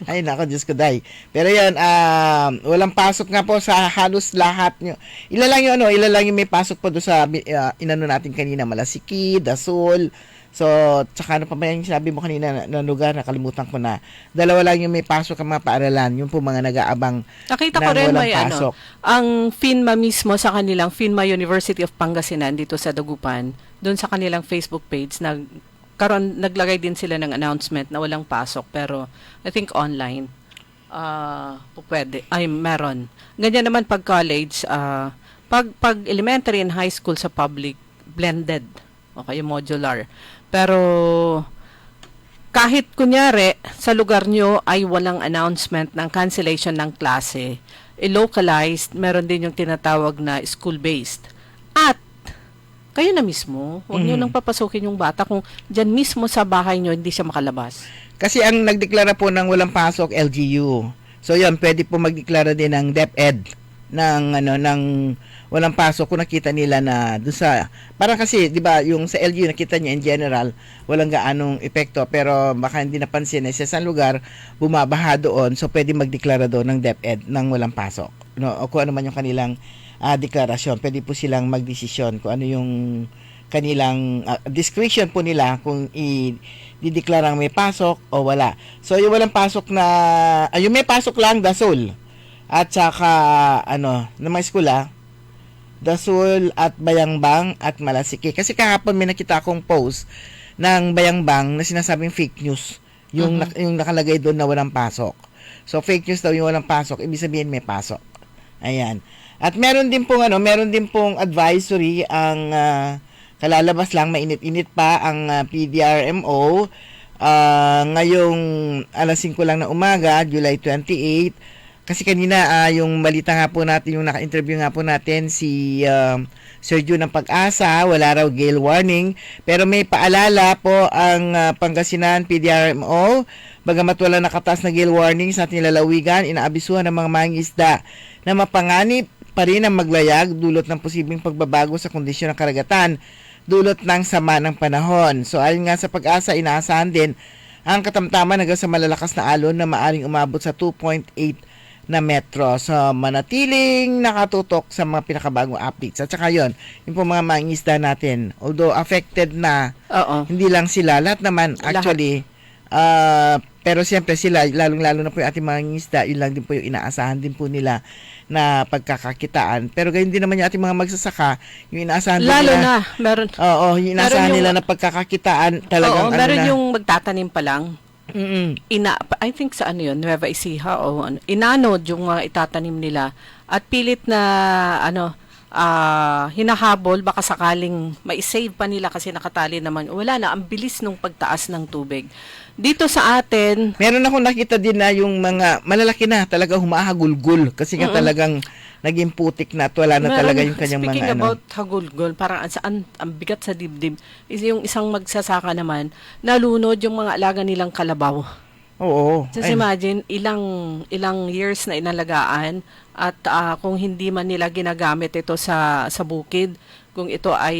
Ay, nako, Diyos ko, day. Pero yan, walang pasok nga po sa halos lahat nyo. Ilalang yung may pasok po doon sa inano natin kanina, Malasiki, Dasol. So, tsaka ano pa ba yung sabi mo kanina na lugar, nakalimutan ko na. 2 lang yung may pasok ang mga paaralan, yung po mga nag-aabang nakita ko rin may pasok. Ang FINMA mismo sa kanilang FINMA University of Pangasinan dito sa Dagupan, doon sa kanilang Facebook page, naglagay din sila ng announcement na walang pasok, pero I think online pwede. Meron. Ganyan naman pag college, pag elementary and high school sa public, blended. Okay, modular. Pero kahit kunyari sa lugar nyo ay walang announcement ng cancellation ng klase, localized, meron din yung tinatawag na school-based. At kayo na mismo, huwag nyo nang papasukin yung bata kung dyan mismo sa bahay nyo hindi siya makalabas. Kasi ang nagdeklara po ng walang pasok, LGU. So yan, pwede po magdeklara din ng DepEd ng walang pasok kung nakita nila na doon sa, parang kasi, di ba, yung sa LGU nakita niya in general, walang gaanong epekto, pero baka hindi napansin na sa isang lugar, bumabaha doon, so pwede magdeklara doon ng DepEd ng walang pasok. No? O kung ano man yung kanilang deklarasyon, pwede po silang magdesisyon kung ano yung kanilang discretion po nila kung i-deklarang may pasok o wala. So yung walang pasok na yung may pasok lang, Dasol at saka ng mga eskwela, Dasol at Bayangbang at Malasiki. Kasi kahapon may nakita akong post ng Bayangbang na sinasabing fake news yung nakalagay doon na walang pasok. So fake news daw yung walang pasok, ibig sabihin may pasok. Ayan. At meron din pong advisory ang kalalabas lang, mainit-init pa ang PDRMO ngayong alas 5 lang na umaga, July 28. Kasi kanina yung balita nga po natin, yung naka-interview nga po natin si Sergio ng Pag-asa, wala raw gale warning, pero may paalala po ang Pangasinan PDRMO, bagamat wala nakatas na gale warning sa ating lalawigan, inaabisuhan ng mga mangingisda na mapanganib pa rin ang maglayag dulot ng posibleng pagbabago sa kondisyon ng karagatan dulot ng sama ng panahon. So ayon nga sa Pag-asa, inaasahan din ang katamtaman hanggang sa malalakas na alon na maaring umabot sa 2.8 na metro. So manatiling nakatutok sa mga pinakabagong updates. At saka yun, yung po mga mangingisda natin, although affected na, hindi lang sila, lahat naman actually, Pero siyempre sila, lalong-lalo na po yung ating mga isda, yun lang din po yung inaasahan din po nila na pagkakakitaan. Pero gayon din naman yung ating mga magsasaka, yung inaasahan din Lalo nila. na, meron. Oo, yung inaasahan nila na pagkakakitaan talagang Oo, meron yung magtatanim pa lang. I think sa ano yun, Nueva Ecija o ano, inanod yung mga itatanim nila at pilit na hinahabol baka sakaling mai-save pa nila kasi nakatali naman. Wala na, ang bilis nung pagtaas ng tubig. Dito sa atin, meron akong nakita din na yung mga malalaki na talaga humahagulgul kasi nga talagang naging putik na at wala na talaga yung kanyang mga speaking about hagulgol, parang ang bigat sa dibdib is yung isang magsasaka naman, nalunod yung mga alaga nilang kalabaw. Oo. Just imagine, ilang years na inalagaan at kung hindi man nila ginagamit ito sa bukid, kung ito ay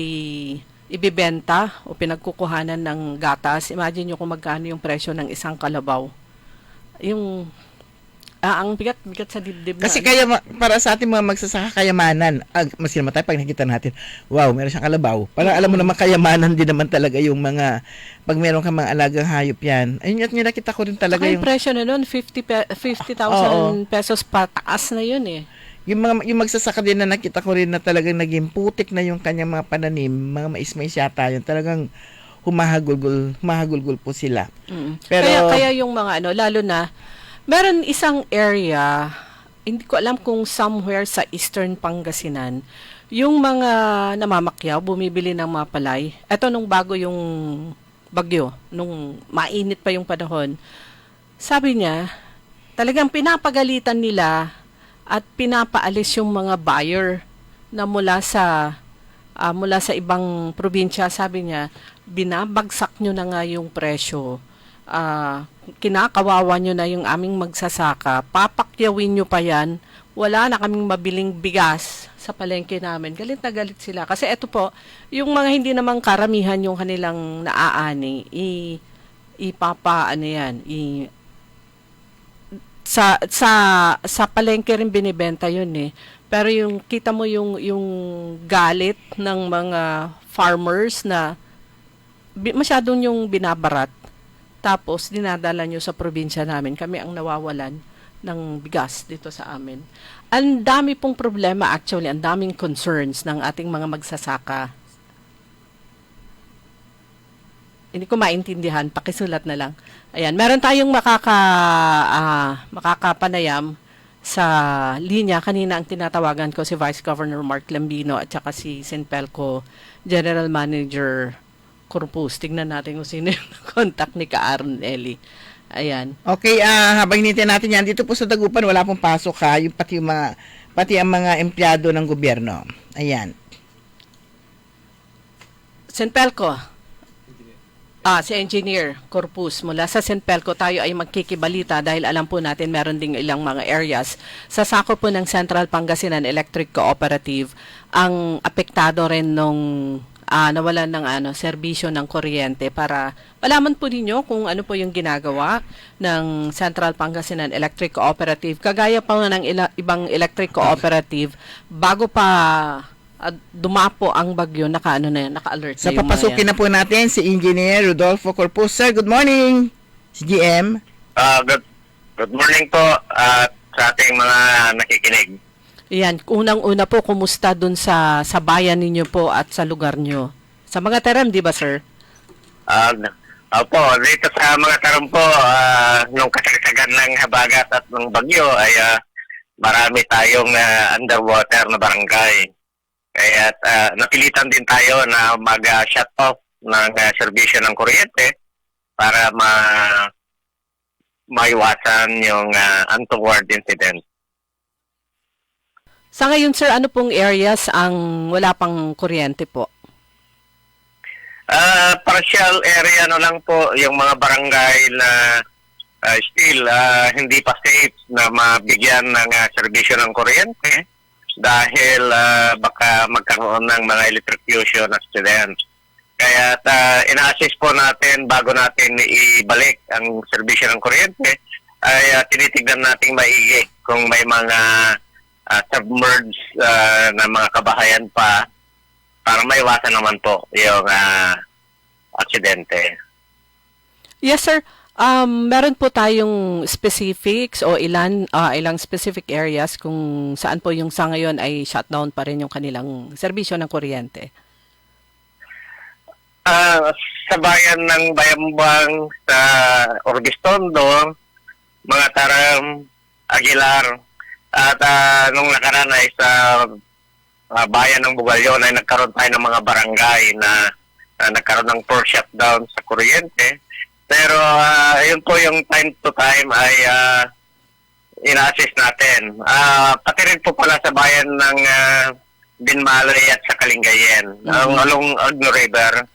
ibibenta o pinagkukuhanan ng gatas, imagine nyo kung magkano yung presyo ng isang kalabaw. Yung ang bigat sa dibdib. Kasi kaya para sa ating mga magsasaka kayamanan, maski naman tayo pag nakita natin, wow, meron siyang kalabaw. Para alam mo naman kayamanan din naman talaga yung mga, pag meron kang mga alagang hayop yan. Ayun yung nakita ko rin talaga yung presyo na nun, 50,000 pesos pataas na yun eh. Yung magsasaka din na nakita ko rin na talagang naging putik na yung kanyang mga pananim, mga mais yata yun, talagang humahagulgul po sila. Pero kaya yung mga lalo na meron isang area, hindi ko alam kung somewhere sa Eastern Pangasinan, yung mga namamakyaw, bumibili ng mga palay. Eto nung bago yung bagyo, nung mainit pa yung panahon, sabi niya, talagang pinapagalitan nila at pinapaalis yung mga buyer na mula sa ibang probinsya. Sabi niya, binabagsak nyo na nga yung presyo. Kinakawawa nyo na yung aming magsasaka, papakyawin nyo pa yan, wala na kaming mabiling bigas sa palengke namin. Galit na galit sila. Kasi eto po, yung mga hindi namang karamihan yung kanilang naaani, sa palengke rin binibenta yun eh. Pero yung kita mo yung galit ng mga farmers na masyadong yung binabarat. Tapos, dinadala nyo sa probinsya namin. Kami ang nawawalan ng bigas dito sa amin. Ang dami pong problema actually, ang daming concerns ng ating mga magsasaka. Hindi ko maintindihan, pakisulat na lang. Ayan, meron tayong makakapanayam sa linya. Kanina ang tinatawagan ko si Vice Governor Mark Lambino at saka si Sinpelco General Manager Corpus. Tignan natin kung sino yung contact ni Ka-Aaron Eli. Ayan. Okay, habang hinintay natin yan, dito po sa Dagupan, wala pong pasok ha, yung pati ang mga empleyado ng gobyerno. Ayan. Sinpelco. Si Engineer Corpus. Mula sa Sinpelco, tayo ay magkikibalita dahil alam po natin meron ding ilang mga areas sa sakop po ng Central Pangasinan Electric Cooperative ang apektado rin nung nawalan ng serbisyo ng kuryente. Para malaman po ninyo kung ano po yung ginagawa ng Central Pangasinan Electric Cooperative. Kagaya pa ng ibang electric cooperative, bago pa dumapo ang bagyo, naka-alert na yung papasukin na po natin si Engineer Rodolfo Corpus. Sir, good morning. Si GM. Good morning po sa ating mga nakikinig. Yan, unang-una po, kumusta dun sa bayan ninyo po at sa lugar nyo? Sa mga terem, di ba, sir? Opo, dito sa mga terem po, nung kasagsagan ng habagat at ng bagyo ay marami tayong underwater na barangay. Kaya napilitan din tayo na mag-shut off ng serbisyo ng kuryente para maiwasan yung untoward incident. Sa ngayon, sir, ano pong areas ang wala pang kuryente po? Partial area lang po, yung mga barangay na still hindi pa safe na mabigyan ng serbisyo ng kuryente dahil baka magkaroon ng mga electrocution accident. Kaya ina-assist po natin bago natin ibalik ang serbisyo ng kuryente ay tinitignan natin maigi kung may mga submerged na mga kabahayan pa para maiwasan naman po yung aksidente. Yes, sir. Meron po tayong specifics o ilang specific areas kung saan po yung sa ngayon ay shutdown pa rin yung kanilang serbisyo ng kuryente. Sa bayan ng Bayambang, sa Orbistondo, mga Taram, Aguilar, at nung nakaraan ay sa bayan ng Bugalyon ay nagkaroon tayo ng mga barangay na nagkaroon ng full shutdown sa kuryente. Pero yun po yung time to time ay ina-assist natin. Pati rin po pala sa bayan ng Binmalay at sa Kalingayen, ang along Agno River.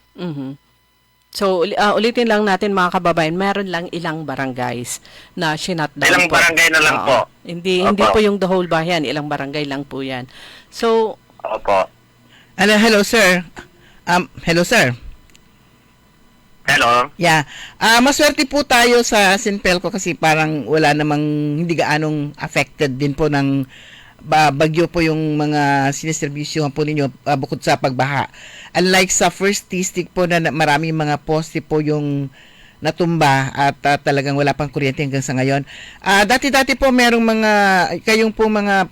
So, ulitin lang natin mga kababayan, meron lang ilang barangays na sinutdown Ilang po. barangay na lang po. Hindi po yung the whole bayan, ilang barangay lang po yan. So, Opo. Hello, sir. Hello, sir. Hello. Yeah. Maswerte po tayo sa Sinpelco kasi parang wala namang hindi gaanong affected din po ng bagyo po yung mga siniservisyo po ninyo bukod sa pagbaha. Unlike sa First District po na maraming mga poste po yung natumba at talagang wala pang kuryente hanggang sa ngayon. Dati-dati po merong kayong po mga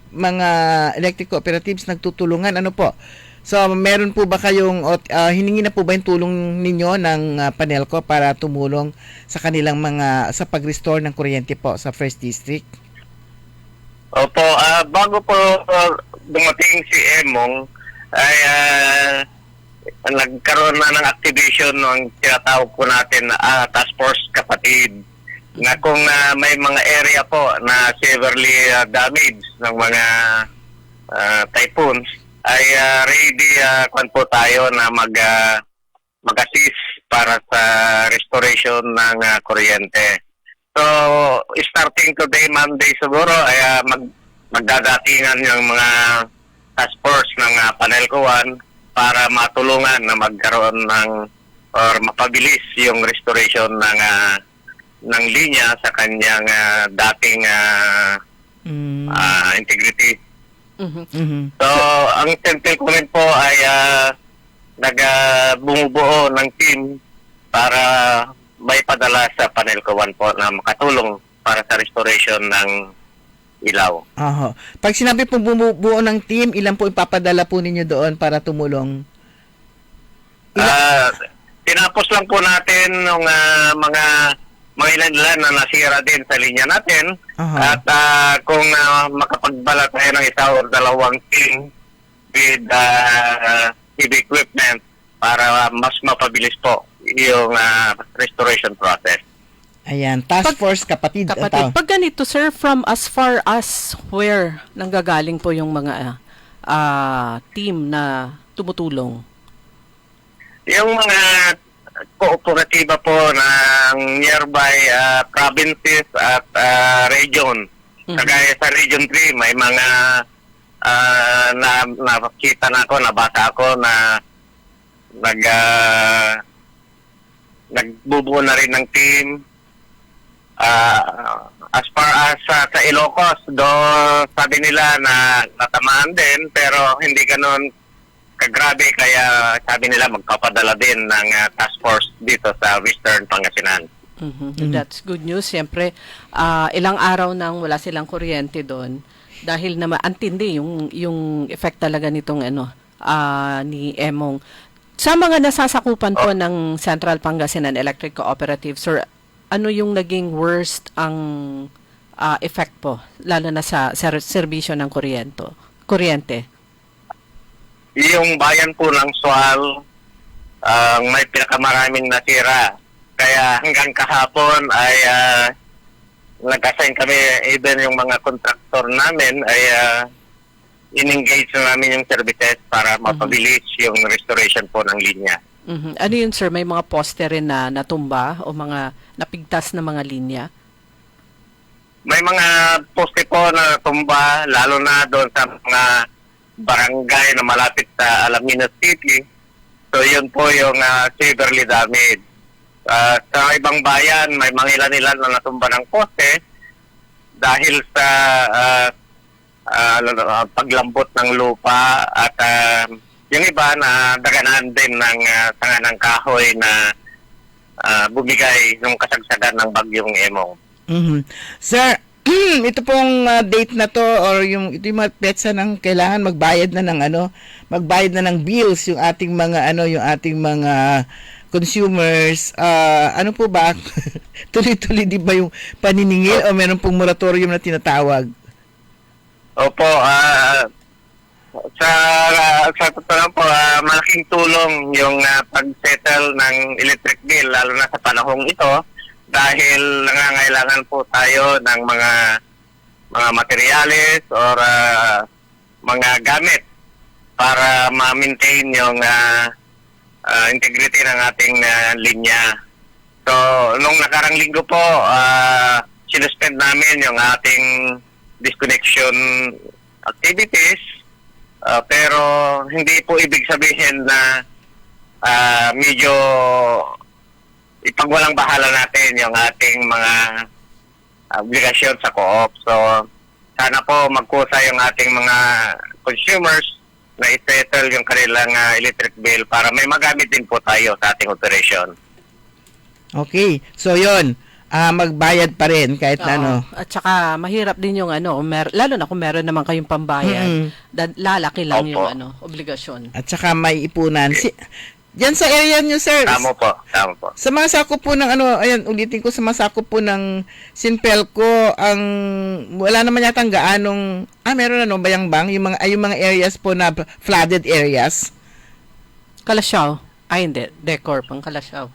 electric cooperatives nagtutulungan, ano po? So, meron po ba kayong, hiningi na po ba yung tulong ninyo ng Panelco para tumulong sa kanilang sa pag-restore ng kuryente po sa First District? Opo, bago po dumating si Emong, ay nagkaroon na ng activation ng tinatawag po natin na Task Force Kapatid, na kung may mga area po na severely damaged ng mga typhoons, ay ready po tayo na mag-assist para sa restoration ng kuryente. So, starting today, Monday siguro, ay magdadatingan yung mga task force ng Panelco 1 para matulungan na magkaroon or mapabilis yung restoration ng linya sa kanyang dating integrity. So, ang central comment po ay bumubuo ng team para may padala sa Panelco 1 po na makatulong para sa restoration ng ilaw. Pag sinabi po bumubuo ng team, ilan po ipapadala po ninyo doon para tumulong? Tinapos lang po natin ng mga ilan na nasira din sa linya natin. At kung makapagbala tayo ng isa o dalawang team with heavy equipment para mas mapabilis po yung restoration process. Ayan, Task Force Kapatid. Pag ganito, sir, from as far as where nanggagaling po yung mga team na tumutulong? Yung mga kooperatiba po ng nearby provinces at region. Kagaya sa Region 3, may mga nakita na ako, nabasa ako na nagbubuo na rin ng team. As far as sa Ilocos, sabi nila na natamaan din, pero hindi ganun kagrabe, kaya sabi nila magpapadala din ng task force dito sa Western Pangasinan. That's good news. Siyempre, ilang araw nang wala silang kuryente doon dahil na antindi yung effect talaga nitong ni Emong. Sa mga nasasakupan po ng Central Pangasinan Electric Cooperative, sir, ano yung naging worst ang effect po, lalo na sa serbisyo ng kuryente? Yung bayan po ng Sual, may pinakamaraming nasira. Kaya hanggang kahapon ay nag-assign kami, even yung mga contractor namin ay in-engage na namin yung services para mapabilis yung restoration po ng linya. Ano yun, sir? May mga poste rin na natumba o mga napigtas na mga linya? May mga poste po na natumba, lalo na doon sa mga barangay na malapit sa Alaminos City. So yun po yung severely damaged. Sa ibang bayan, may mga ilan na natumba ng poste dahil sa paglambot ng lupa at yung iba na daganan din ng sanga ng kahoy na bumigay ng kasagsagan ng bagyong Emong. Sir, ito pong date na to or ito yung mga petsa ng kailangan magbayad na ng bills yung ating mga consumers. Ano po ba? Tuloy-tuloy di ba yung paniningil o meron pong moratorium na tinatawag? Opo, sa totoo lang po, malaking tulong yung pag-settle ng electric bill lalo na sa panahong ito dahil nangangailangan po tayo ng mga materyales or mga gamit para ma-maintain yung integrity ng ating linya. So, nung nakarang linggo po, sinuspend namin yung ating disconnection activities. Pero hindi po ibig sabihin na medyo ipagwalang bahala natin yung ating mga obligasyon sa co-op. So, sana po magkusa yung ating mga consumers na i-settle yung kanilang electric bill para may magamit din po tayo sa ating operation. Okay. So, yun. Magbayad pa rin kahit na ano. At saka mahirap din yung lalo na kung meron naman kayong pambayad, lalaki lang yung obligasyon. At saka may ipunan. Diyan sa area nyo, sir. Tama po. Sa mga sakop po ng ulitin ko, sa mga sakop po ng Sinpelco, wala naman yata gaanong, meron bayang-bang, yung mga areas po na flooded areas. Kalasyaw. Hindi. Decor, pang Kalasyaw.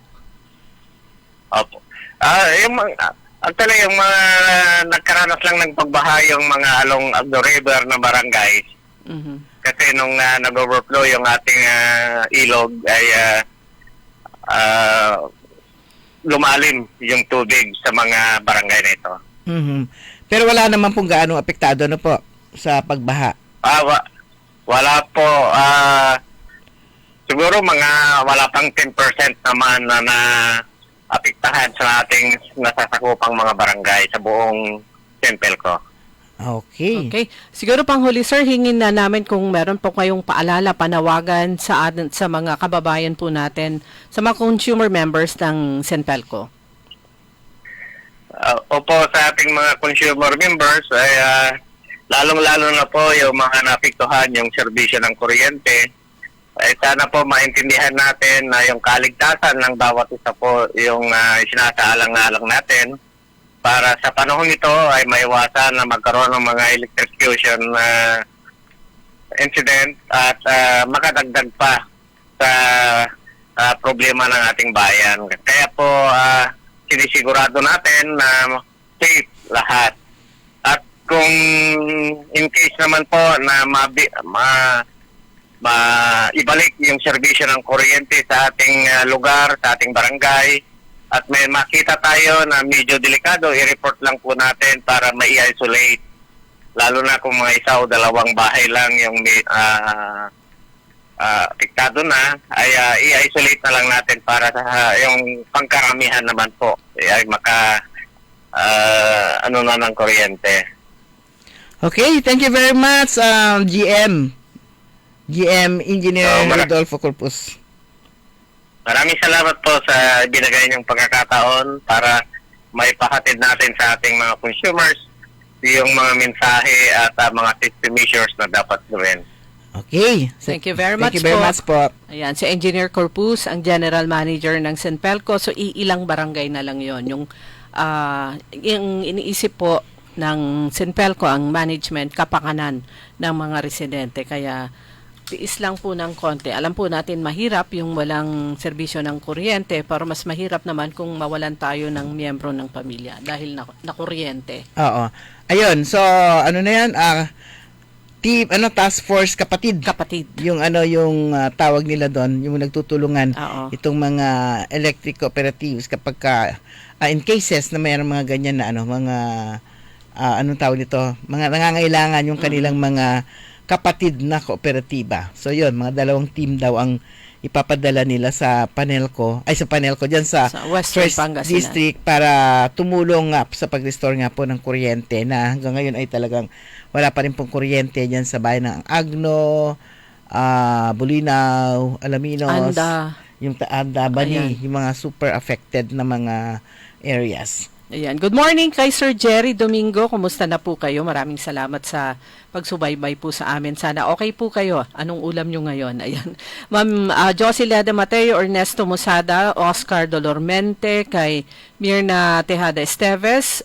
Opo. Actually, yung mga nagkaranas lang ng pagbaha yung mga along Agno River na barangays. Kasi nung nag-overflow yung ating ilog ay lumalim yung tubig sa mga barangay na ito. Pero wala naman pong gaano apektado po sa pagbaha? Wala po. Siguro wala pang 10% naman na apektahan sa ating nasasakupang mga barangay sa buong Sinpelco. Okay. Siguro pang huli, sir, hingin na namin kung meron po kayong paalala, panawagan sa mga kababayan po natin, sa mga consumer members ng Sinpelco. Opo, sa ating mga consumer members ay lalong-lalo na po yung mga napiktuhan yung serbisyo ng kuryente. Ay sana po maintindihan natin na yung kaligtasan ng bawat isa po yung isinasaalang-alang natin para sa panahon ito ay maiwasan na magkaroon ng mga electrocution incident at makadagdag pa sa problema ng ating bayan. Kaya po sinisigurado natin na safe lahat. At kung in case naman po na ibalik yung serbisyo ng kuryente sa ating lugar, sa ating barangay, at may makita tayo na medyo delikado, i-report lang po natin para ma-isolate. Lalo na kung mga isa o dalawang bahay lang yung apektado na, ay i-isolate na lang natin para sa yung pangkaramihan naman po ay ng kuryente. Okay, thank you very much, GM Engineer Rodolfo Corpus. Maraming salamat po sa binigay niyong pagkakataon para maipahatid natin sa ating mga consumers yung mga mensahe at mga safety measures na dapat gawin. Okay. Thank you very much po. Ayan, si Engineer Corpus, ang General Manager ng Sinpelco. So, ilang barangay na lang yon. Yung iniisip po ng Sinpelco, ang management, kapakanan ng mga residente. Kaya, tiis lang po ng konti. Alam po natin mahirap yung walang serbisyo ng kuryente, pero mas mahirap naman kung mawalan tayo ng miyembro ng pamilya dahil na kuryente. Oo. Ayun, so ano na yan? Team task force kapatid. Yung tawag nila doon, yung nagtutulungan itong mga electric cooperatives kapag in cases na mayroong mga ganyan na mga anong tawag nito, mga nangangailangan yung kanilang mga kapatid na kooperatiba. So yun, mga dalawang team daw ang ipapadala nila sa Panelco dyan sa Western First Pangasinan District para tumulong nga sa pag-restore nga po ng kuryente na hanggang ngayon ay talagang wala pa rin pong kuryente dyan sa bayan ng Agno, Bulinaw, Alaminos, yung Albany, Ayan. yung mga super affected na mga areas. Ayan. Good morning kay Sir Jerry Domingo. Kumusta na po kayo? Maraming salamat sa pagsubaybay po sa amin. Sana okay po kayo. Anong ulam nyo ngayon? Ayan. Ma'am Josie Leda Mateo, Ernesto Musada, Oscar Dolormente, kay Mirna Tejada Esteves,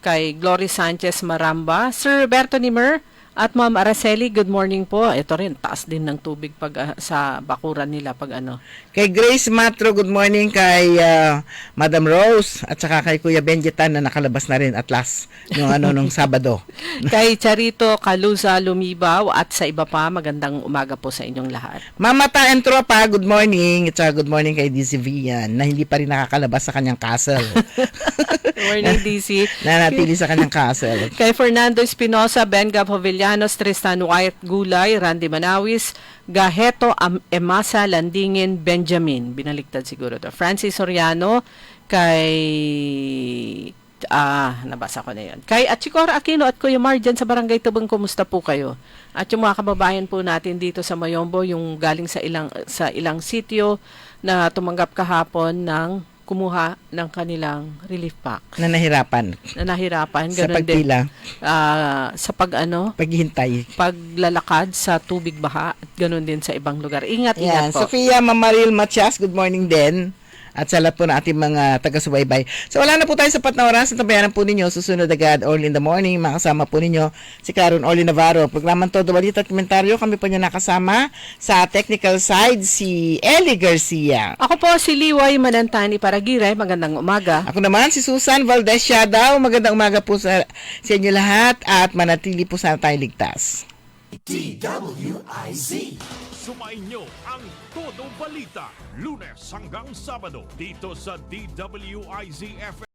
kay Glory Sanchez Maramba, Sir Roberto Nimer, at Ma'am Araceli, good morning po. Ito rin, taas din ng tubig pag sa bakuran nila pag ano. Kay Grace Matro, good morning. Kay Madam Rose at saka kay Kuya Benjitan na nakalabas na rin at last nung Sabado. Kay Charito Caluza Lumibaw at sa iba pa, magandang umaga po sa inyong lahat. Mamata and Tropa, good morning. At saka good morning kay DC Vian na hindi pa rin nakakalabas sa kanyang castle. Good morning, DC. Nanatili sa kanyang castle. Kay Fernando Espinosa, Benga Jovellanos, Tristan White Gulay, Randy Manawis, Gaheto Emasa Landingin, Benjamin. Binaliktad siguro to. Francis Soriano, kay nabasa ko na yun. Kay Achikora Aquino at Kuya Mar dyan sa Barangay Tubang, kumusta po kayo? At yung mga kababayan po natin dito sa Mayombo, yung galing sa ilang sitio na tumanggap kahapon ng kumuha ng kanilang relief pack. Na nahirapan. Sa Ganun pagpila. din. Sa paghihintay. Paglalakad sa tubig baha. At ganun din sa ibang lugar. Ingat po. Sofia Mamaril Matias, good morning din. At sa lahat po ng ating mga taga-subaybay. So wala na po tayo sapat na oras. Tabayanan po ninyo. Susunod agad, early in the morning. Makasama po ninyo si Karen Orly Navarro. Programang Todo Balita at Komentaryo. Kami po niyo nakasama. Sa technical side, si Ellie Garcia. Ako po si Liway Manantani Paragiray. Magandang umaga. Ako naman si Susan Valdez Siadaw. Magandang umaga po sa inyo lahat. At manatili po sana tayo ligtas. DWIZ. Sumain nyo ang Todo Balita, Lunes hanggang Sabado dito sa DWIZ FM.